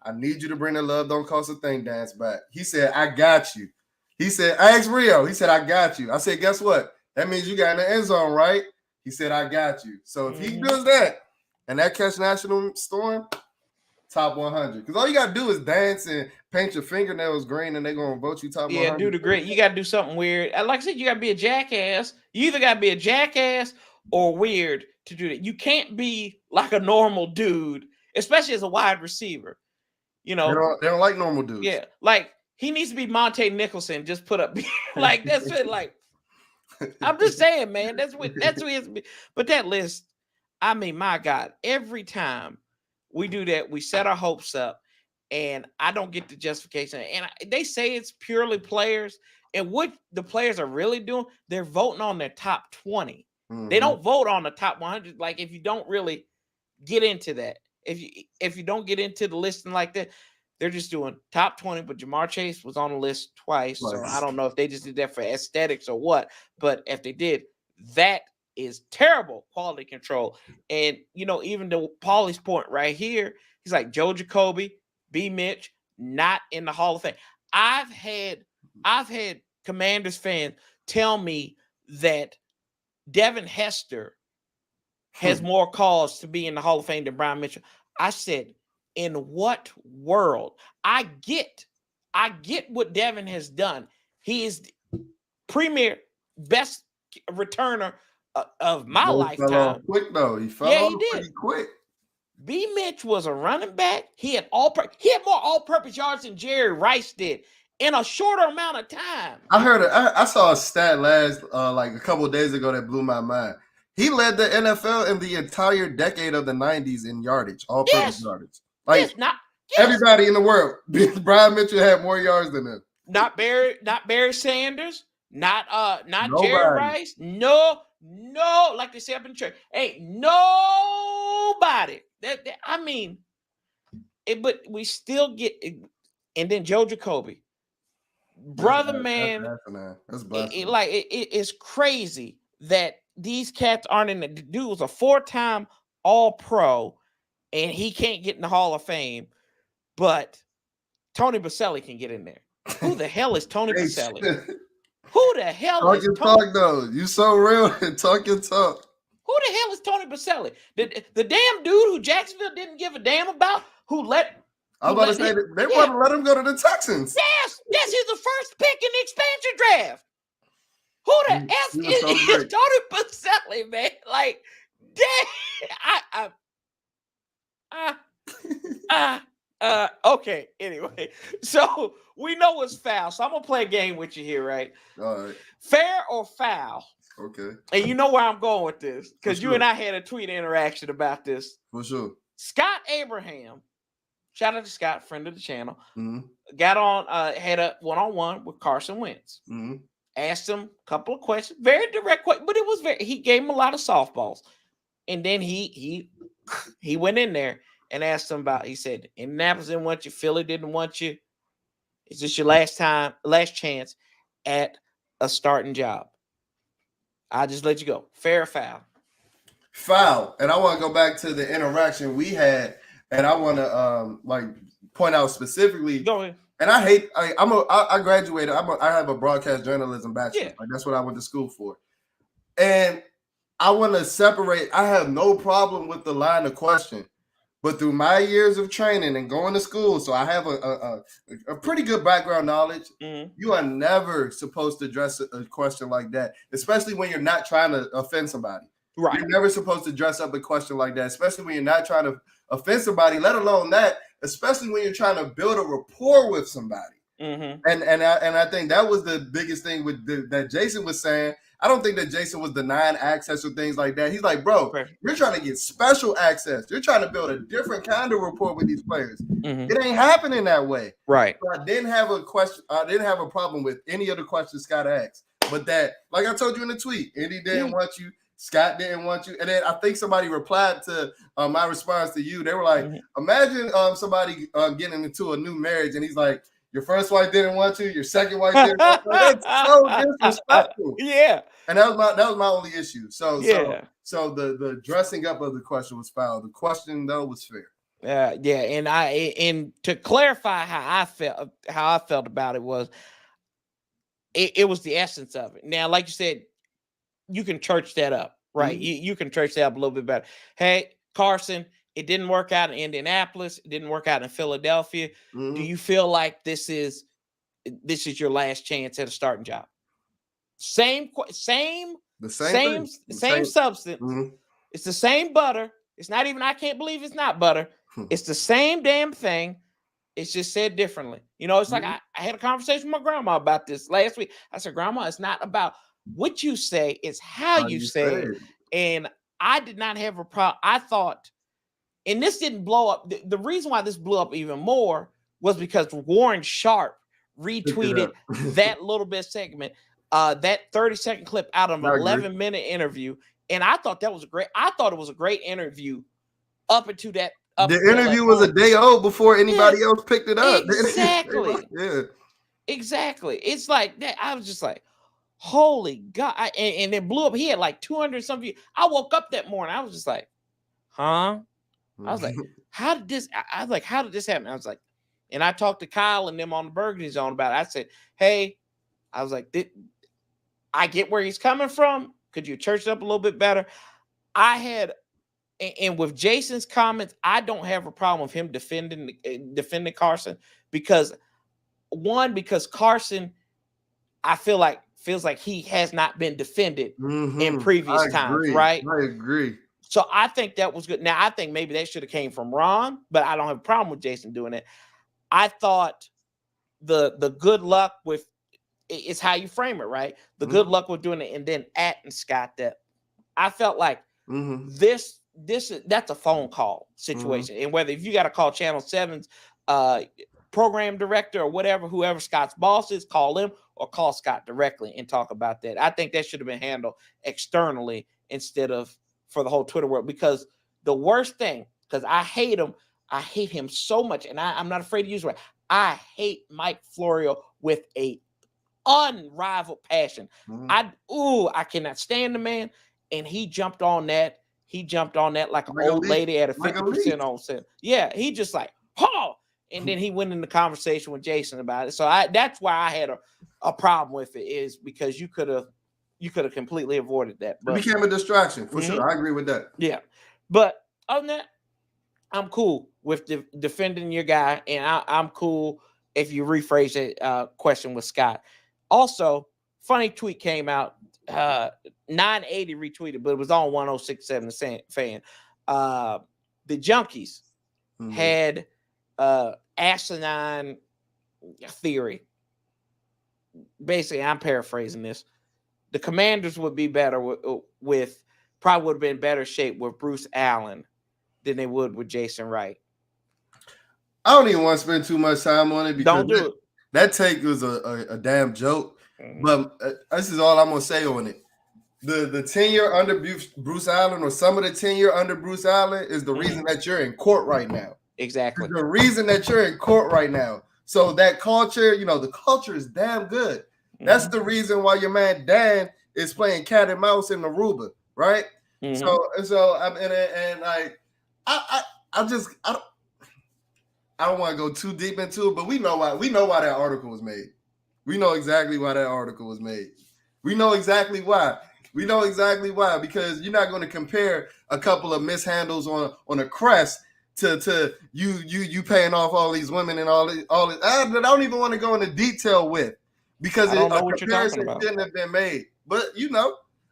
I need you to bring the Love Don't Cost a Thing dance back. He said, I got you. He said, I asked Rio. He said, I got you. I said, guess what? That means you got in the end zone, right? He said, I got you. So if he does that and that catch National Storm, top 100. Because all you got to do is dance and paint your fingernails green and they're going to vote you top 100. Yeah, do the great. You got to do something weird. Like I said, you got to be a jackass. You either got to be a jackass or weird to do that. You can't be like a normal dude, especially as a wide receiver. They don't like normal dudes. Yeah, like he needs to be Monte Nicholson. Just put up like that's it. Like I'm just saying, man. That's what it's. But that list, I mean, my God, every time we do that, we set our hopes up, and I don't get the justification. And they say it's purely players, and what the players are really doing, they're voting on their top 20. Mm-hmm. They don't vote on the top 100. Like if you don't really get into that, if you don't get into the listing like that, they're just doing top 20. But Jamar Chase was on the list twice, so I don't know if they just did that for aesthetics or what. But if they did, that is terrible quality control. And even to Paulie's point right here, he's like Joe Jacoby, B. Mitch, not in the Hall of Fame. I've had Commanders fans tell me that Devin Hester has more cause to be in the Hall of Fame than Brian Mitchell. I said, in what world? I get what Devin has done. He is the premier best returner of my lifetime. Fell off quick though. He fell off pretty quick. B. Mitch was a running back. He had more all-purpose yards than Jerry Rice did in a shorter amount of time. I saw a stat last like a couple of days ago that blew my mind. He led the NFL in the entire decade of the 90s in yardage, all-purpose yardage. Like everybody in the world, Brian Mitchell had more yards than him. Not Barry Sanders, not Jerry Rice. No, like they say up in the church, ain't nobody. I mean, but we still get it. And then Joe Jacoby, brother, man, it's crazy that these cats aren't in the dude was a 4-time All-Pro. And he can't get in the Hall of Fame, but Tony Baselli can get in there. Who the hell is Tony Baselli? Who the hell is Tony? Talk though. You so real and talk your talk. Who the hell is Tony Baselli? The damn dude who Jacksonville didn't give a damn about, I was about to say that they want to let him go to the Texans. Yes, he's the first pick in the expansion draft. Who the F is Tony Baselli, man? Like, damn, okay, anyway, so we know it's foul, so I'm gonna play a game with you here, right? All right. Fair or foul? Okay. And you know where I'm going with this, because you and I had a tweet interaction about this. For sure. Scott Abraham shout out to Scott, friend of the channel, Mhm. got on, had a one-on-one with Carson Wentz. Mhm. Asked him a couple of questions, very direct questions, but it was he gave him a lot of softballs. And then he went in there and asked him about, he said, Indianapolis didn't want you, Philly didn't want you. Is this your last chance at a starting job? I'll just let you go. Fair or foul? Foul. And I want to go back to the interaction we had, and I want to point out specifically. Go ahead. And I graduated. I have a broadcast journalism bachelor's. Yeah. Like that's what I went to school for. And I want to separate. I have no problem with the line of question, but through my years of training and going to school, so I have a pretty good background knowledge. Mm-hmm. You are never supposed to address a question like that, especially when you're not trying to offend somebody. Right. You're never supposed to dress up a question like that, especially when you're not trying to offend somebody, let alone that, especially when you're trying to build a rapport with somebody. Mm-hmm. And I think that was the biggest thing with that Jason was saying. I don't think that Jason was denying access or things like that. He's like, bro, you're trying to get special access. You're trying to build a different kind of rapport with these players. Mm-hmm. It ain't happening that way. Right. So I didn't have a question. I didn't have a problem with any of the questions Scott asked. But that, like I told you in the tweet, Indy didn't want you. Scott didn't want you. And then I think somebody replied to my response to you. They were like, imagine somebody getting into a new marriage and he's like, your first wife didn't want you, your second wife didn't want you. That's so disrespectful. Yeah. And that was my only issue. So the dressing up of the question was foul. The question though was fair. Yeah, and to clarify how I felt about it was it was the essence of it. Now, like you said, you can church that up, right? Mm-hmm. You can church that up a little bit better. Hey, Carson, it didn't work out in Indianapolis. It didn't work out in Philadelphia. Mm-hmm. Do you feel like this is your last chance at a starting job? Same substance. Mm-hmm. It's the same butter. It's not even, I can't believe it's not butter. It's the same damn thing. It's just said differently. You know, it's like I had a conversation with my grandma about this last week. I said, Grandma, it's not about what you say, it's how you say it. And I did not have a problem. I thought, and this didn't blow up. The reason why this blew up even more was because Warren Sharp retweeted that little bit segment, that 30-second clip out of an 11-minute interview. And I thought it was a great interview up into that. The interview was a day old before anybody else picked it up. Exactly. Exactly. It's like that. I was just like, holy God. And it blew up. He had like 200 some views. I woke up that morning. I was just like, huh? I was like, how did this happen? I was like, and I talked to Kyle and them on the Burgundy Zone about it. I said, hey, I was like, I get where he's coming from. Could you church it up a little bit better? And with Jason's comments, I don't have a problem with him defending Carson because Carson, I feels like he has not been defended in previous times, right? I agree. So I think that was good. Now I think maybe that should have came from Ron, but I don't have a problem with Jason doing it. I thought the good luck with it's how you frame it, right? The good luck with doing it, and then and Scott, that I felt like that's a phone call situation. And whether if you got to call Channel 7's program director or whatever, whoever Scott's boss is, call him or call Scott directly and talk about that. I think that should have been handled externally instead of for the whole Twitter world, because the worst thing, because I hate him so much, and I'm not afraid to use it right. I hate Mike Florio with a unrivaled passion. I cannot stand the man, and he jumped on that. He jumped on that like an old lady at a 50% on set. Yeah, he just like, and then he went in the conversation with Jason about it. So that's why I had a problem with it, is because you could have completely avoided that. But it became a distraction for sure. I agree with that. Yeah, but other than that, I'm cool with defending your guy, and I'm cool if you rephrase that question with Scott. Also, funny tweet came out. 980 retweeted, but it was on 1067 fan. The Junkies had asinine theory. Basically, I'm paraphrasing this. The Commanders would be better with probably would have been better shape with Bruce Allen than they would with Jason Wright. I don't even want to spend too much time on it because Don't do it. that take was a damn joke. Mhm. But this is all I'm gonna say on it. The tenure under Bruce Allen, or some of the tenure under Bruce Allen, is the reason that you're in court right now. Exactly. It's the reason that you're in court right now. So that culture, the culture is damn good. That's the reason why your man Dan is playing cat and mouse in Aruba, right? So I don't want to go too deep into it, but we know why that article was made. We know exactly why that article was made. We know exactly why. Because you're not going to compare a couple of mishandles on a crest to you paying off all these women and all this. I don't even want to go into detail with, because I don't know a what you're talking comparison about. shouldn't have been made. But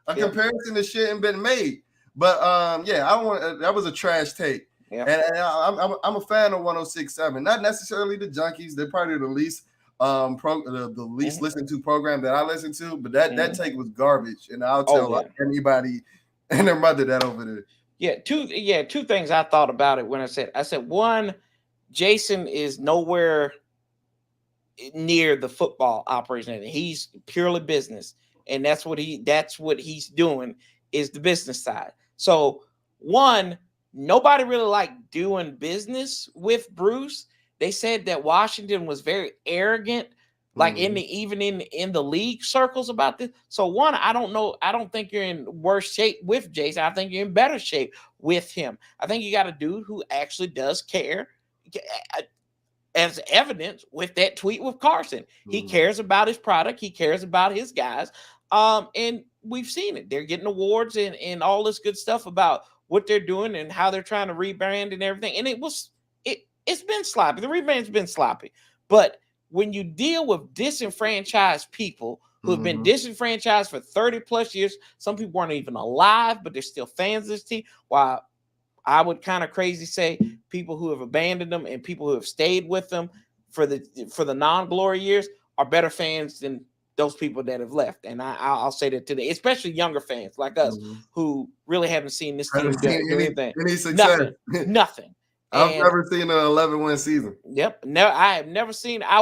comparison that shouldn't have been made. But I don't want. That was a trash take. Yeah. And I'm a fan of 106.7. Not necessarily the Junkies. They're probably the least the least listened to program that I listen to. But that take was garbage, and I'll tell anybody and their mother that over there. Two things I thought about it when I said one, Jason is nowhere near the football operation. He's purely business, and that's what he's doing is the business side. So one, nobody really liked doing business with Bruce. They said that Washington was very arrogant, like in the league circles about this. So one, I don't know. I don't think you're in worse shape with Jason. I think you're in better shape with him. I think you got a dude who actually does care, as evidence with that tweet with Carson. He cares about his product. He cares about his guys. And we've seen it. They're getting awards and all this good stuff about what they're doing and how they're trying to rebrand and everything. And it's been sloppy. The rebrand's been sloppy. But when you deal with disenfranchised people who have been disenfranchised for 30 plus years, some people weren't even alive, but they're still fans of this team. While I would kind of crazy say people who have abandoned them and people who have stayed with them for the non-glory years are better fans than those people that have left. And I'll say that today, especially younger fans like us who really haven't seen this team do anything. Any success. Nothing. I've never seen an 11-win season. Yep. No, I have never seen. I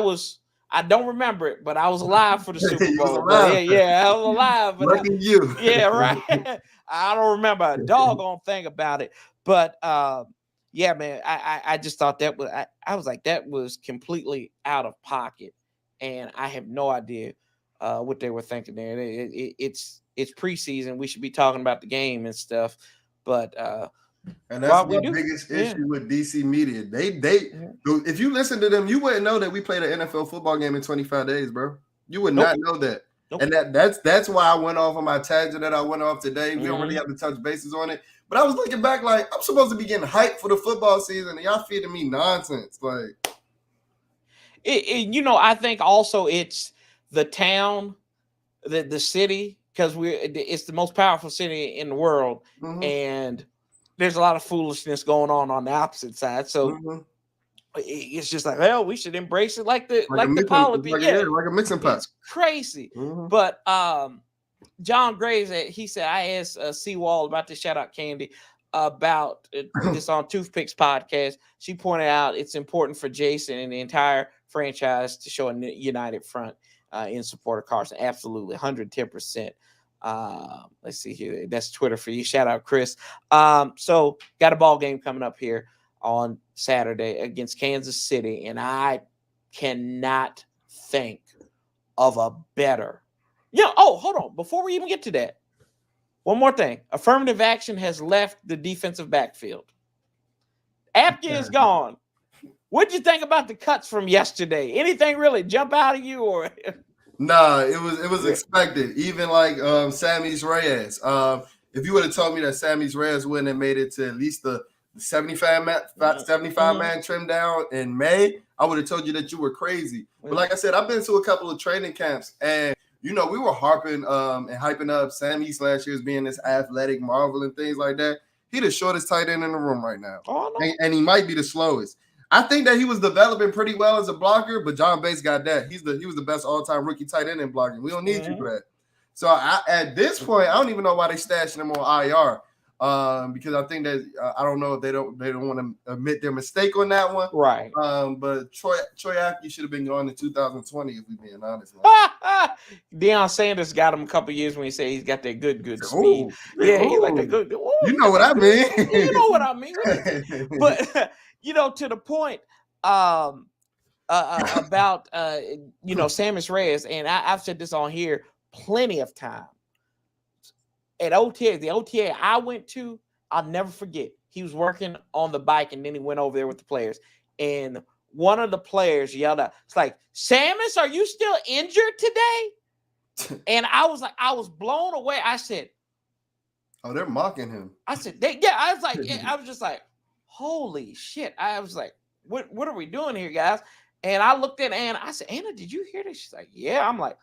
don't remember it, but I was alive for the Super Bowl. I was alive. Lucky you. Yeah, right. I don't remember a doggone thing about it. But man, I just thought that was I was like, that was completely out of pocket. And I have no idea what they were thinking there. It's preseason. We should be talking about the game and stuff. But and that's the biggest issue with DC media. They if you listen to them, you wouldn't know that we played an NFL football game in 25 days, bro. You would not know that. Nope. And that's why I went off on my tangent that I went off today. We don't really have to touch bases on it. But I was looking back like, I'm supposed to be getting hyped for the football season, and y'all feeding me nonsense. Like, I think also it's the town, the city, because it's the most powerful city in the world, and there's a lot of foolishness going on the opposite side. So it's just like, well, we should embrace it like the politics. Like a mixing pot. It's crazy. But John Graves, he said, I asked Seawall about this, shout out Candy, about this on Toothpicks podcast. She pointed out it's important for Jason and the entire franchise to show a united front in support of Carson. Absolutely, 110%. Let's see here. That's Twitter for you. Shout out Chris. So got a ball game coming up here on Saturday against Kansas City, and I cannot think of a better. Hold on. Before we even get to that, one more thing. Affirmative action has left the defensive backfield. Apke is gone. What'd you think about the cuts from yesterday? Anything really jump out at you, or? Nah, it was expected. Even like Sammy's Reyes. If you would have told me that Sammy's Reyes wouldn't have made it to at least the 75 man trim down in May, I would have told you that you were crazy. But like I said, I've been to a couple of training camps, and we were harping and hyping up Sammy last year as being this athletic marvel and things like that. He the shortest tight end in the room right now. Oh, no. And he might be the slowest. I think that he was developing pretty well as a blocker, but John Bates got that. He was the best all-time rookie tight end in blocking. We don't need you for that. So at this point, I don't even know why they stashing him on IR. because I think that I don't know if they don't want to admit their mistake on that one. Right. But Troy Apke should have been going in 2020 if we're being honest. Deion Sanders got him a couple years when he said he's got that good speed. Ooh, Yeah, he like that good. You know what I mean? You know what I mean. But to the point about Sammis Reyes, and I've said this on here plenty of times. At OTA, the OTA I went to, I'll never forget. He was working on the bike, and then he went over there with the players. And one of the players yelled out, "It's like, Sammis, are you still injured today?" And I was blown away. I said, "Oh, they're mocking him." I said, I was just like, holy shit. I was like, what are we doing here, guys? And I looked at Anna. I said, Anna, did you hear this? She's like, yeah. I'm like,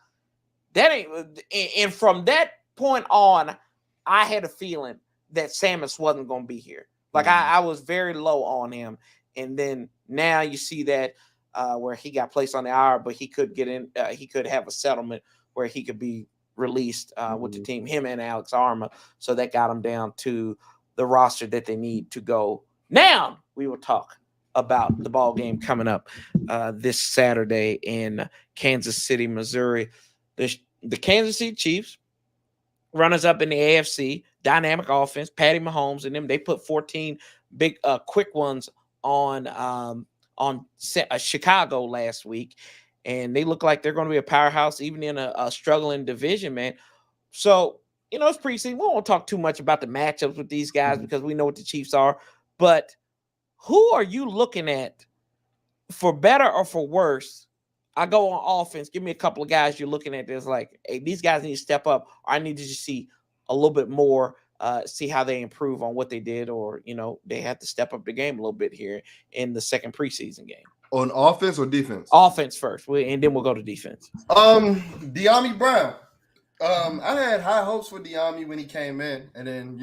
that ain't. And from that point on, I had a feeling that Sammis wasn't going to be here. Like I was very low on him. And then now you see that where he got placed on the IR, but he could get in. He could have a settlement where he could be released with the team, him and Alex Arma. So that got him down to the roster that they need to go. Now we will talk about the ball game coming up this Saturday in Kansas City, Missouri. The Kansas City Chiefs, runners up in the AFC, dynamic offense, Patty Mahomes and them. They put 14 big quick ones on Chicago last week, and they look like they're going to be a powerhouse even in a struggling division, man. So, it's preseason. We won't talk too much about the matchups with these guys because we know what the Chiefs are. But who are you looking at for better or for worse? I go on offense. Give me a couple of guys you're looking at that's like, hey, these guys need to step up. Or I need to just see a little bit more, see how they improve on what they did, or, they have to step up the game a little bit here in the second preseason game. On offense or defense? Offense first, and then we'll go to defense. De'Ami Brown. I had high hopes for De'Ami when he came in, and then,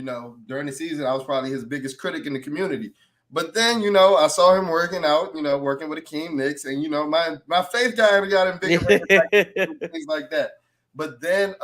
during the season, I was probably his biggest critic in the community. But then, I saw him working out, working with Akeem Nicks, and, my faith got invigorated, things like that. But then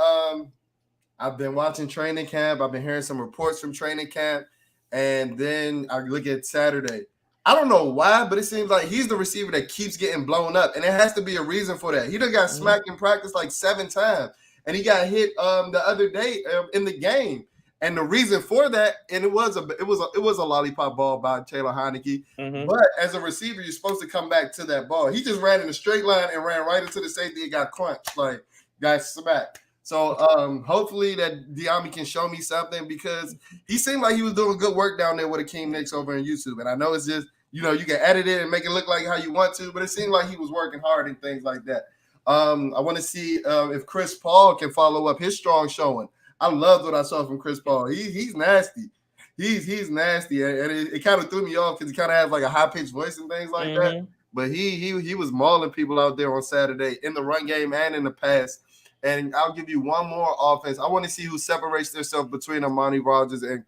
I've been watching training camp. I've been hearing some reports from training camp, and then I look at Saturday. I don't know why, but it seems like he's the receiver that keeps getting blown up, and there has to be a reason for that. He done got smacked in practice like 7 times, and he got hit the other day in the game. And the reason for that, and it was a lollipop ball by Taylor Heineke. But as a receiver, you're supposed to come back to that ball. He just ran in a straight line and ran right into the safety and got crunched, like got smacked. So hopefully that De'Ami can show me something, because he seemed like he was doing good work down there with Akeem Nicks over on YouTube. And I know it's just, you can edit it and make it look like how you want to, but it seemed like he was working hard and things like that. I want to see if Chris Paul can follow up his strong showing. I loved what I saw from Chris Paul. He's nasty. He's nasty, and it kind of threw me off because he kind of has like a high pitched voice and things like that. But he was mauling people out there on Saturday in the run game and in the pass. And I'll give you one more offense. I want to see who separates themselves between Amani Rodgers and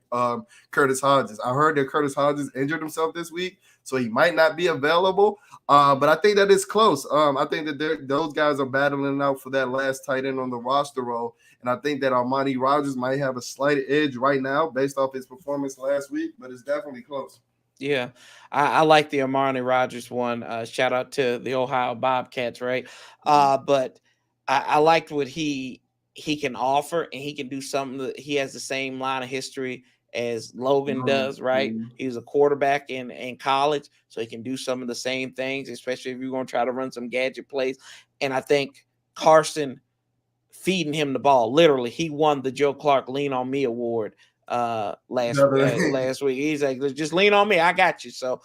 Curtis Hodges. I heard that Curtis Hodges injured himself this week, so he might not be available. But I think that is close. I think that those guys are battling out for that last tight end on the roster role. And I think that Amani Rodgers might have a slight edge right now based off his performance last week, but it's definitely close. Yeah, I like the Amani Rodgers one. Shout out to the Ohio Bobcats, right? But I liked what he can offer, and he can do something that he has the same line of history as Logan does, right? He was a quarterback in college, so he can do some of the same things, especially if you're going to try to run some gadget plays. And I think Carson feeding him the ball, literally, he won the Joe Clark Lean on Me award last week. He's like, just lean on me, I got you. So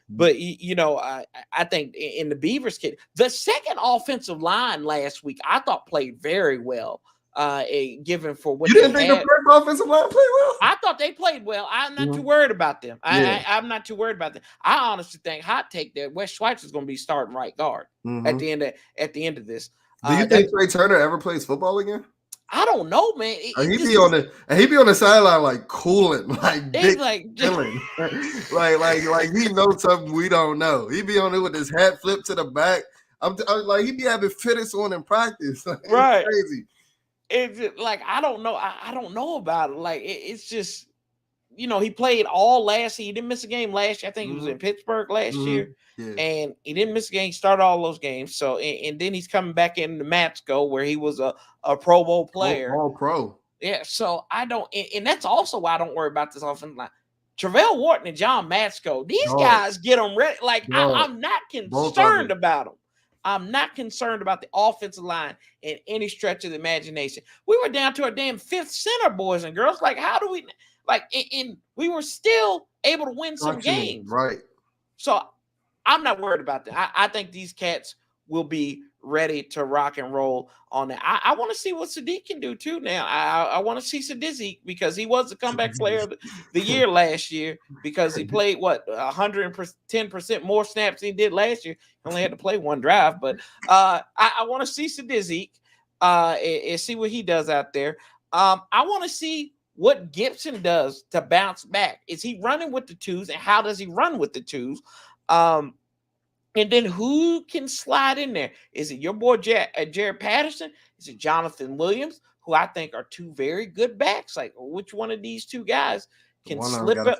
but I think in the Beavers kid, the second offensive line last week I thought played very well, given for what you didn't think the first offensive line played well. I thought they played well. I'm not too worried about them. I'm not too worried about them. I honestly think, hot take, that Wes Schweitzer is going to be starting right guard at the end of this. Do you think Trey Turner ever plays football again? I don't know, man. He'd be on the sideline like cooling, like big chilling, like he knows something we don't know. He'd be on it with his hat flipped to the back. I'm like, he'd be having fitteds on in practice. Like, right? Crazy. it's like I don't know. I don't know about it. Like it's just he played all last year. He didn't miss a game last year. I think he was in Pittsburgh last year. Yeah. And he didn't miss a game. He started all those games. So and then he's coming back in the Matsko where he was a Pro Bowl player. All pro. Yeah. So I don't, and that's also why I don't worry about this offensive line. Travell Wharton and John Matsko, these guys get them ready. Like I'm not concerned about them. I'm not concerned about the offensive line in any stretch of the imagination. We were down to our damn fifth center, boys and girls. Like, how do we and we were still able to win some games. Right. So I'm not worried about that. I think these cats will be ready to rock and roll on that. I want to see what Sadiq can do too now. I want to see Sadiq because he was the comeback player of the year last year because he played 110% more snaps than he did last year. He only had to play one drive, but I want to see Sadiq and see what he does out there. I want to see what Gibson does to bounce back. Is he running with the twos, and how does he run with the twos? And then who can slide in there? Is it your boy Jared Patterson? Is it Jonathan Williams, who I think are two very good backs? Like, which one of these two guys can slip up?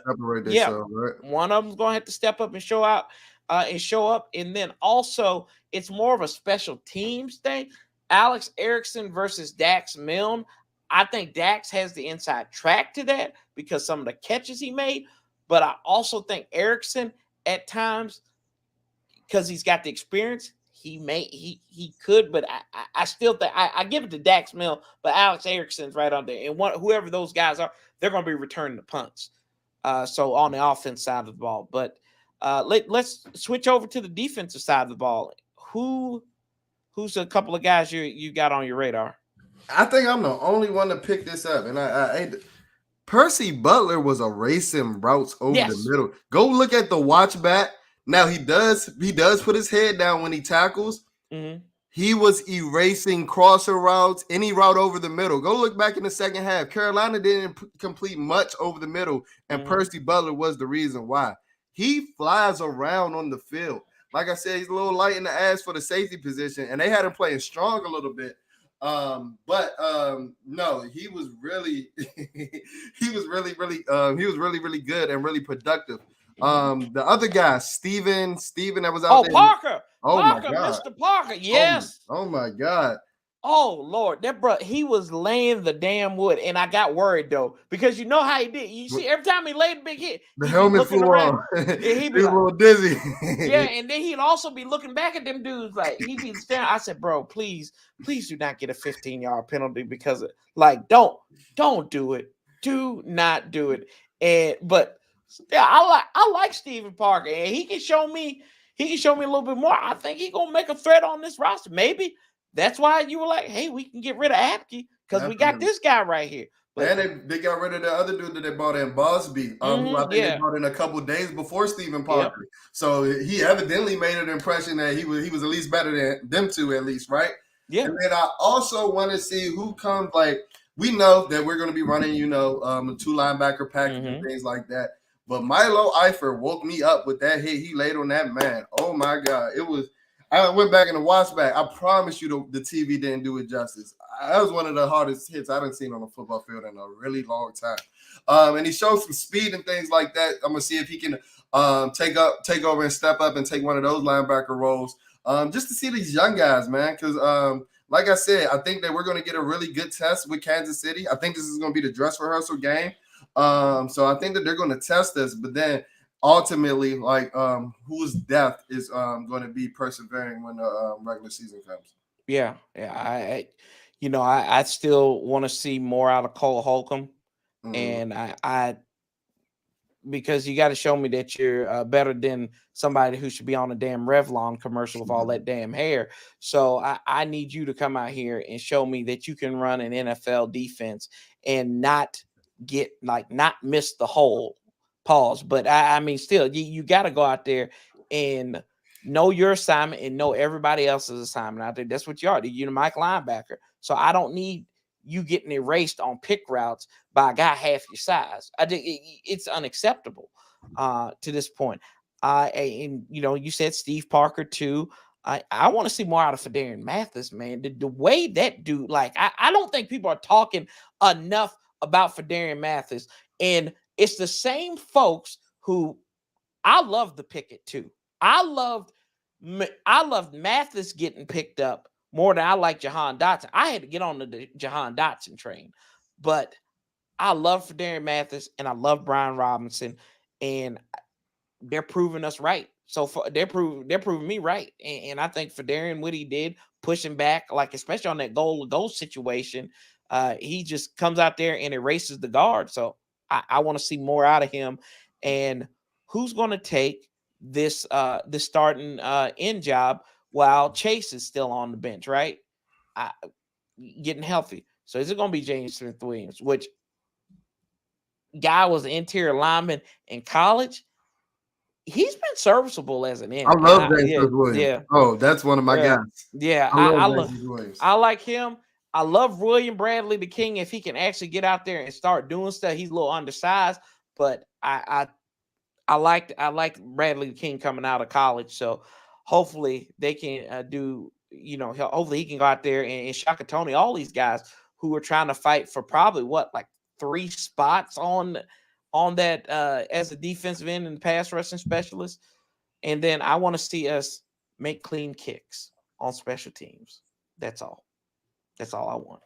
One of them's going to have to step up and show up. And then also, it's more of a special teams thing. Alex Erickson versus Dax Milne. I think Dax has the inside track to that because some of the catches he made. But I also think Erickson at times, because he's got the experience, he could, but I still think I give it to Dax Milne, but Alex Erickson's right on there. And whoever those guys are, they're going to be returning the punts. So on the offense side of the ball. But let's switch over to the defensive side of the ball. Who's a couple of guys you got on your radar? I think I'm the only one to pick this up, and I Percy Butler was erasing routes over the middle. Go look at the watch back. Now he does put his head down when he tackles. Mm-hmm. He was erasing crosser routes, any route over the middle. Go look back in the second half. Carolina didn't complete much over the middle, and Percy Butler was the reason why. He flies around on the field. Like I said, he's a little light in the ass for the safety position, and they had him playing strong a little bit. No, he was really really good and really productive. The other guy, Steven that was out there. Parker, my God. Mr. Parker, yes. Oh my God. Oh Lord, that bro, he was laying the damn wood, and I got worried though because you know how he did. You see, every time he laid a big hit, the helmet flew off. He'd be a little dizzy. Yeah, and then he'd also be looking back at them dudes like he'd be staring. I said, bro, please do not get a 15-yard penalty because don't do it. Do not do it. But yeah, I like Steven Parker, and he can show me a little bit more. I think he's gonna make a threat on this roster, maybe. That's why you were like, hey, we can get rid of Apke because we got this guy right here. But, and they got rid of the other dude that they bought in, Bosby, who I think they bought in a couple of days before Steven Parker. Yep. So he evidently made an impression that he was at least better than them two, at least, right? Yeah. And then I also want to see who comes. Like, we know that we're going to be running, a 2-linebacker package and things like that. But Milo Eifert woke me up with that hit he laid on that man. Oh my God, it was. I went back in the watch back. I promise you the TV didn't do it justice. That was one of the hardest hits I done seen on a football field in a really long time. And he showed some speed and things like that. I'm going to see if he can take over and step up and take one of those linebacker roles just to see these young guys, man. Because like I said, I think that we're going to get a really good test with Kansas City. I think this is going to be the dress rehearsal game. So I think that they're going to test us. But then ultimately, whose depth is going to be persevering when the regular season comes. Yeah. I still want to see more out of Cole Holcomb, and I because you got to show me that you're better than somebody who should be on a damn Revlon commercial with all that damn hair. So I need you to come out here and show me that you can run an NFL defense and not miss the hole. Pause. But I mean, still, you got to go out there and know your assignment and know everybody else's assignment out there. That's what you are. You're the Mike linebacker. So I don't need you getting erased on pick routes by a guy half your size. It's unacceptable to this point. And you said Steve Parker too. I want to see more out of Fedarian Mathis, man. The way that dude, like, I don't think people are talking enough about Fedarian Mathis. And it's the same folks who I love the Pickett too. I loved Mathis getting picked up more than I like Jahan Dotson. I had to get on the Jahan Dotson train, but I love Fedarian Mathis and I love Brian Robinson, and they're proving us right. So they're proving me right, and I think Fedarian, what he did, pushing back, like especially on that goal to goal situation, he just comes out there and erases the guard. So I want to see more out of him. And who's going to take this starting end job while Chase is still on the bench, right? Getting healthy. So is it going to be James Smith Williams, which guy was an interior lineman in college? He's been serviceable as an end. I love James Williams. Yeah. Oh, that's one of my guys. Yeah, I love James Williams. I like him. I love William Bradley the King. If he can actually get out there and start doing stuff, he's a little undersized, but I like Bradley the King coming out of college. So hopefully they can do. Hopefully he can go out there and Shaka Tony, all these guys who are trying to fight for probably like 3 spots on that as a defensive end and pass rushing specialist. And then I want to see us make clean kicks on special teams. That's all I want.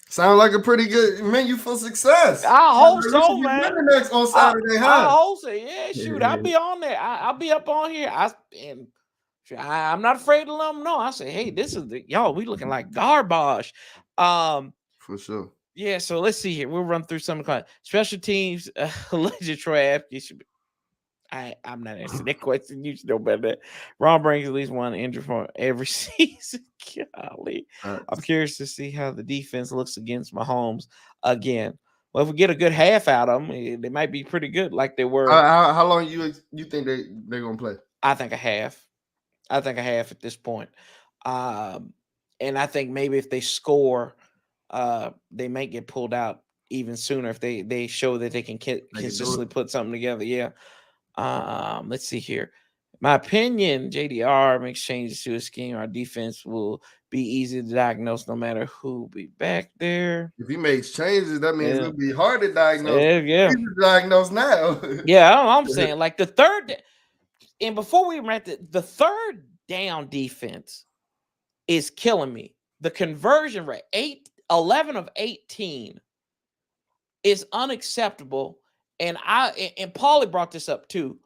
Sound like a pretty good menu for success. I hope so, man. Next on Saturday, huh? I hope so. Yeah, shoot, I'll be on there. I'll be up on here. I'm not afraid to let them know. I say, hey, this is y'all. We looking like garbage. For sure. Yeah, so let's see here. We'll run through some of the special teams. Legend Troy you should be. I'm not answering that question. You should know better than that. Ron brings at least one injury for every season. Golly. I'm curious to see how the defense looks against Mahomes again. Well, if we get a good half out of them, they might be pretty good like they were. How long you think they're going to play? I think a half. At this point. And I think maybe if they score, they may get pulled out even sooner if they show that they can consistently put something together. Yeah. Let's see here. My opinion, JDR makes changes to his scheme. Our defense will be easy to diagnose no matter who be back there. If he makes changes, that means it'll be hard to diagnose. Yeah. Easy to diagnose now. Yeah, I'm saying like the third, and before we went the third down defense is killing me. The conversion rate, 11 of 18 is unacceptable. And Paulie brought this up too.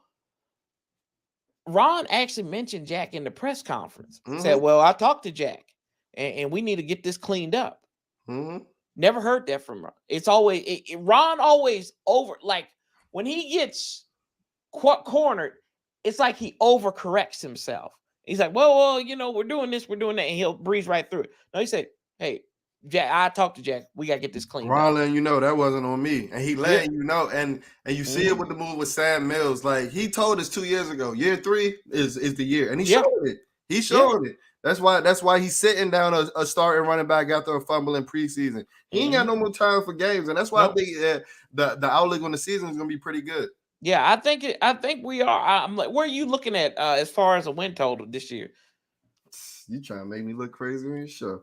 Ron actually mentioned Jack in the press conference. Mm-hmm. Said, well, I talked to Jack and we need to get this cleaned up. Mm-hmm. Never heard that from Ron. It's always Ron always over, like when he gets cornered, it's like he overcorrects himself. He's like, well, we're doing this, we're doing that, and he'll breeze right through it. No, he said, hey, Jack, I talked to Jack. We got to get this cleaned up. Ron letting you know that wasn't on me. And he letting you know. And you see it with the move with Sam Mills. Like, he told us 2 years ago, year 3 is the year. And he showed it. He showed it. That's why he's sitting down a starting running back after a fumble in preseason. He ain't got no more time for games. And that's why I think the outlook on the season is going to be pretty good. Yeah, I think we are. I'm like, where are you looking at as far as a win total this year? You trying to make me look crazy on your show.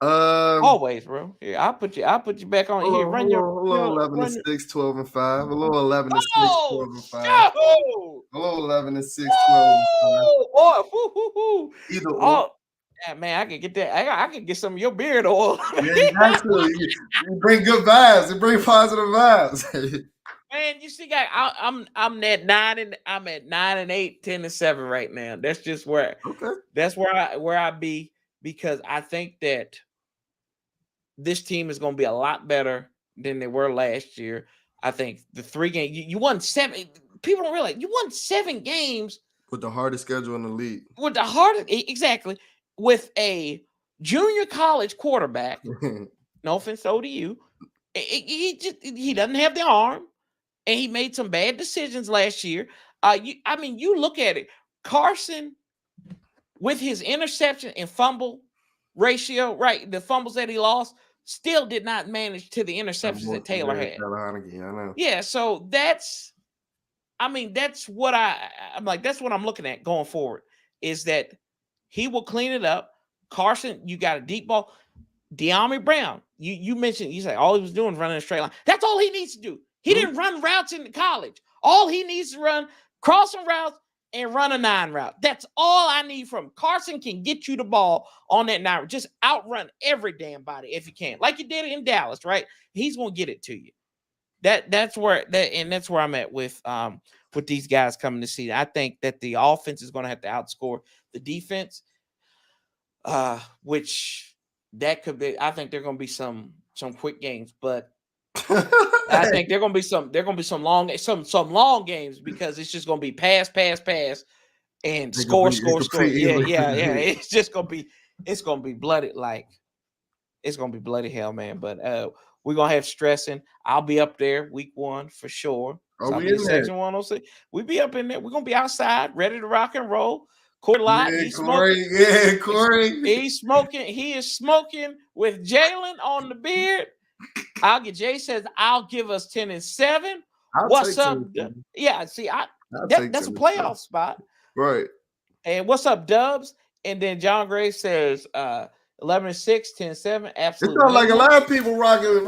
Always, bro. Here, I'll put you back on here. Run your a little 11 and 6, 12 and 5. A little 11 and 6, 12 and 5. A little 11 and 6, 12 and 5. Either or. Yeah, man, I can get that. I can get some of your beard oil. Yeah, exactly. You bring good vibes. You bring positive vibes. Man, you see, I'm at 9 and 8, 10 and 7 right now. That's just where that's where I be, because I think that this team is going to be a lot better than they were last year. I think the 3 games you won 7. People don't realize you won 7 games with the hardest schedule in the league. With the hardest, exactly, with a junior college quarterback. No offense to ODU, he doesn't have the arm. And he made some bad decisions last year. You look at it. Carson, with his interception and fumble ratio, right? The fumbles that he lost, still did not manage to the interceptions that Taylor had. I know. Yeah, so that's what I'm looking at going forward. Is that He will clean it up. Carson, you got a deep ball. De'Ami Brown, you mentioned, you say all he was doing was running a straight line. That's all he needs to do. He didn't run routes in college. All he needs to run crossing routes and run a 9 route. That's all I need from him. Carson can get you the ball on that 9. Just outrun every damn body if he can, like you did it in Dallas, right? He's gonna get it to you. That's where I'm at with these guys coming to see. I think that the offense is going to have to outscore the defense, which that could be. I think there are going to be some quick games, but I think there are going to be some long games because it's just going to be pass, and score. Yeah. It's just going to be blooded it's going to be bloody hell, man. But we're going to have stressing. I'll be up there week 1 for sure. Oh, we in Section 106. We be up in there. We're going to be outside, ready to rock and roll. Corey Lott, he's Corey. smoking. Yeah, Corey. He's smoking. He is smoking with Jalen on the beard. Jay says, I'll give us 10-7. What's up? Yeah, see, that's a playoff spot. Right. And what's up, Dubs? And then John Gray says 11-6, 10-7. Absolutely. It sounds like a lot of people rocking with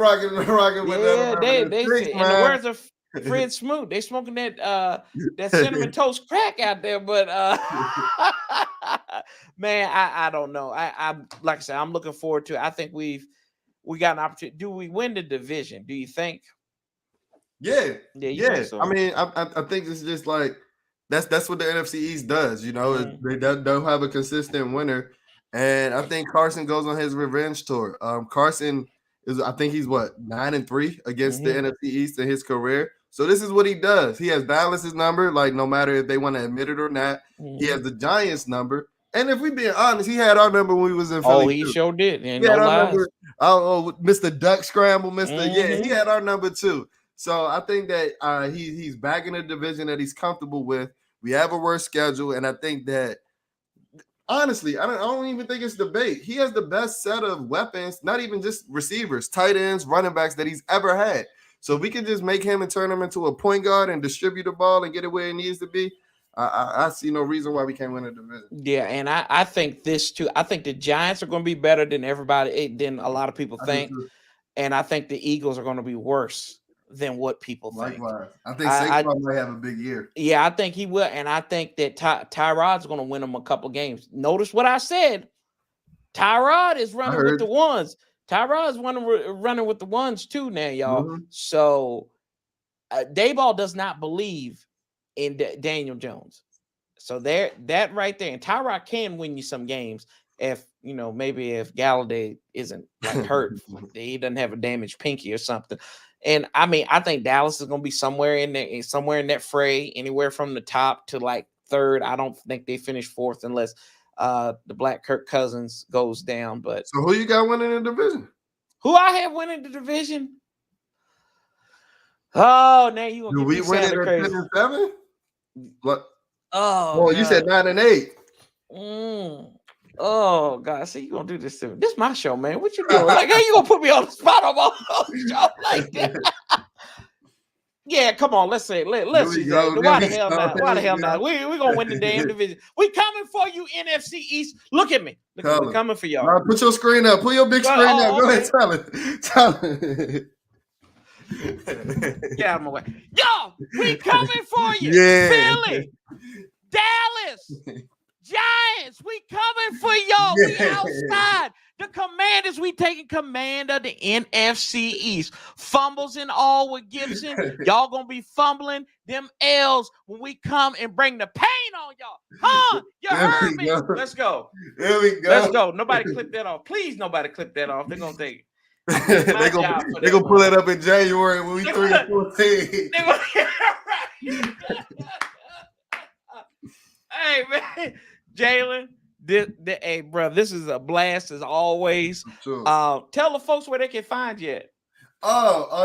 they say, in the words of Fred Smoot, they smoking that cinnamon toast crack out there, but man, I don't know. I like I said, I'm looking forward to it. I think we got an opportunity. Do we win the division? Do you think? Yeah. Think so? I mean, I think it's just like that's what the NFC East does. You know, they don't have a consistent winner, and I think Carson goes on his revenge tour. Carson I think he's 9-3 against the NFC East in his career. So this is what he does. He has Dallas's number, like no matter if they want to admit it or not. He has the Giants number. And if we being honest, he had our number when we was in Philly. Oh, he sure did. He had our number. Mr. Duck Scramble, Yeah, he had our number too. So I think that he's back in a division that he's comfortable with. We have a worse schedule, and I think that honestly, I don't even think it's debate. He has the best set of weapons, not even just receivers, tight ends, running backs that he's ever had. So if we can just make him and turn him into a point guard and distribute the ball and get it where it needs to be, I see no reason why we can't win a division. Yeah, and I think this too. I think the Giants are going to be better than than a lot of people think. And I think the Eagles are going to be worse than what people think. Likewise. I think Saquon might have a big year. Yeah, I think he will. And I think that Tyrod's going to win them a couple games. Notice what I said. Tyrod is running with the ones. Tyrod is running with the ones too now, y'all. So Dayball does not believe in Daniel Jones. So that right there. And Tyrod can win you some games if, maybe if Galladay isn't hurt. He doesn't have a damaged pinky or something. And I mean, I think Dallas is going to be somewhere in that fray, anywhere from the top to third. I don't think they finish fourth unless the Black Kirk Cousins goes down. But so who you got winning the division? Who I have winning the division? Oh, now you gonna we win it at 10-7? What? Oh, well, you said 9-8. Oh God! See, you gonna do this to me? This is my show, man. What you doing? How you gonna put me on the spot on the show like that? Yeah, come on. Let's see. Let's see. Why the hell not? Why the hell not? We gonna win the damn division. We coming for you, NFC East. Look at me. We coming for y'all. Right, put your screen up. Put your big screen up. Go ahead, tell it. Get out of my way. Yo, we coming for you. Philly, Dallas, Giants, we coming for y'all. We outside. The Commanders, we taking command of the NFC East. Fumbles and all with Gibson. Y'all gonna be fumbling them L's when we come and bring the pain on y'all. Huh? You heard me. Let's go. There we go. Let's go. Nobody clip that off. Please, nobody clip that off. They're gonna take it. They're gonna pull it up in January when we 3-14. Hey man, Jalen. Hey, bro, this is a blast as always. Sure. Tell the folks where they can find you at.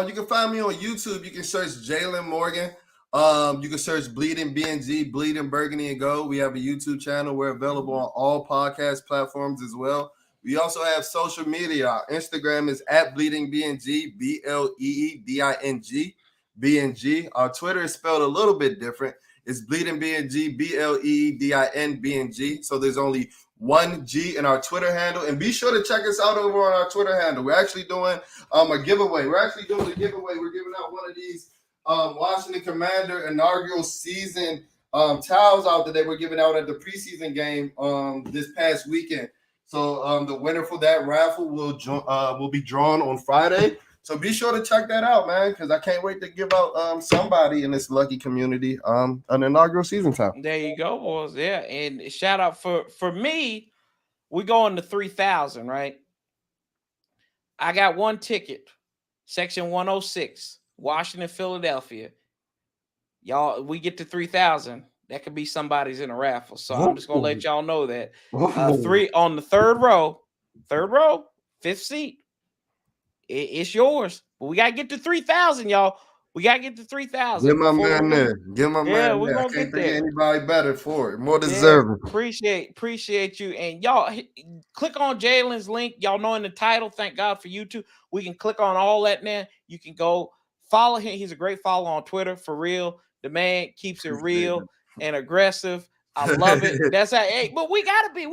You can find me on YouTube. You can search Jalen Morgan. You can search Bleeding BNG, Bleeding Burgundy and Gold. We have a YouTube channel. We're available on all podcast platforms as well. We also have social media. Our Instagram is at Bleeding BNG, BLEEDING, BNG. Our Twitter is spelled a little bit different. It's Bleeding BNG, BLEEDIN BNG. So there's only 1G in our Twitter handle. And be sure to check us out over on our Twitter handle. We're actually doing a giveaway. We're giving out one of these Washington Commander inaugural season towels out that they were giving out at the preseason game this past weekend. So the winner for that raffle will be drawn on Friday. So be sure to check that out, man, because I can't wait to give out somebody in this lucky community an inaugural season towel. There you go, boys. Yeah, and shout out for me. We going to 3,000, right? I got one ticket, section 106, Washington, Philadelphia. Y'all, we get to 3,000. That could be somebody's in a raffle. So I'm just gonna let y'all know that. 3 on the third row, fifth seat. It's yours. But we gotta get to 3,000, y'all. We gotta get to 3,000. Get my man there. Get my man there. We're gonna can't get there. Anybody better for it. More deserving. Appreciate you. And y'all click on Jalen's link. Y'all know in the title. Thank God for YouTube. We can click on all that now. You can go follow him. He's a great follow on Twitter, for real. The man keeps it real and aggressive. I love it. That's how. Hey, but we gotta be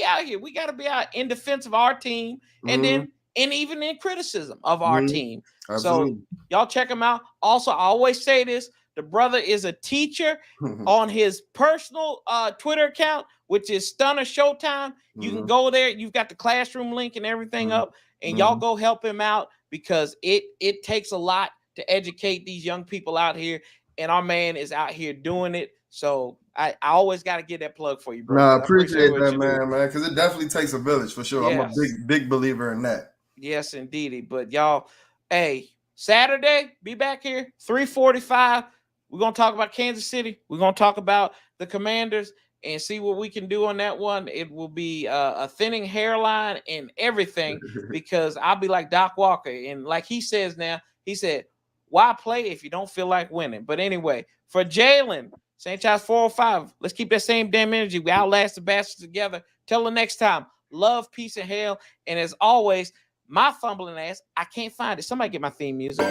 out here. We gotta be out in defense of our team, and then even in criticism of our team. Absolutely. So y'all check him out. Also, I always say this: the brother is a teacher on his personal Twitter account, which is Stunner Showtime. You can go there. You've got the classroom link and everything up, and y'all go help him out because it takes a lot to educate these young people out here. And our man is out here doing it. So I always got to get that plug for you, bro. No, I appreciate that, man, because it definitely takes a village for sure. Yes. I'm a big believer in that. Yes, indeed. But y'all, hey, Saturday, be back here, 3:45. We're going to talk about Kansas City. We're going to talk about the Commanders and see what we can do on that one. It will be a thinning hairline and everything because I'll be like Doc Walker. And like he says now, he said, why play if you don't feel like winning? But anyway, for Jalen, Sanchez 405, let's keep that same damn energy. We outlast the bastards together. Till the next time, love, peace, and hell. And as always, my fumbling ass, I can't find it. Somebody get my theme music.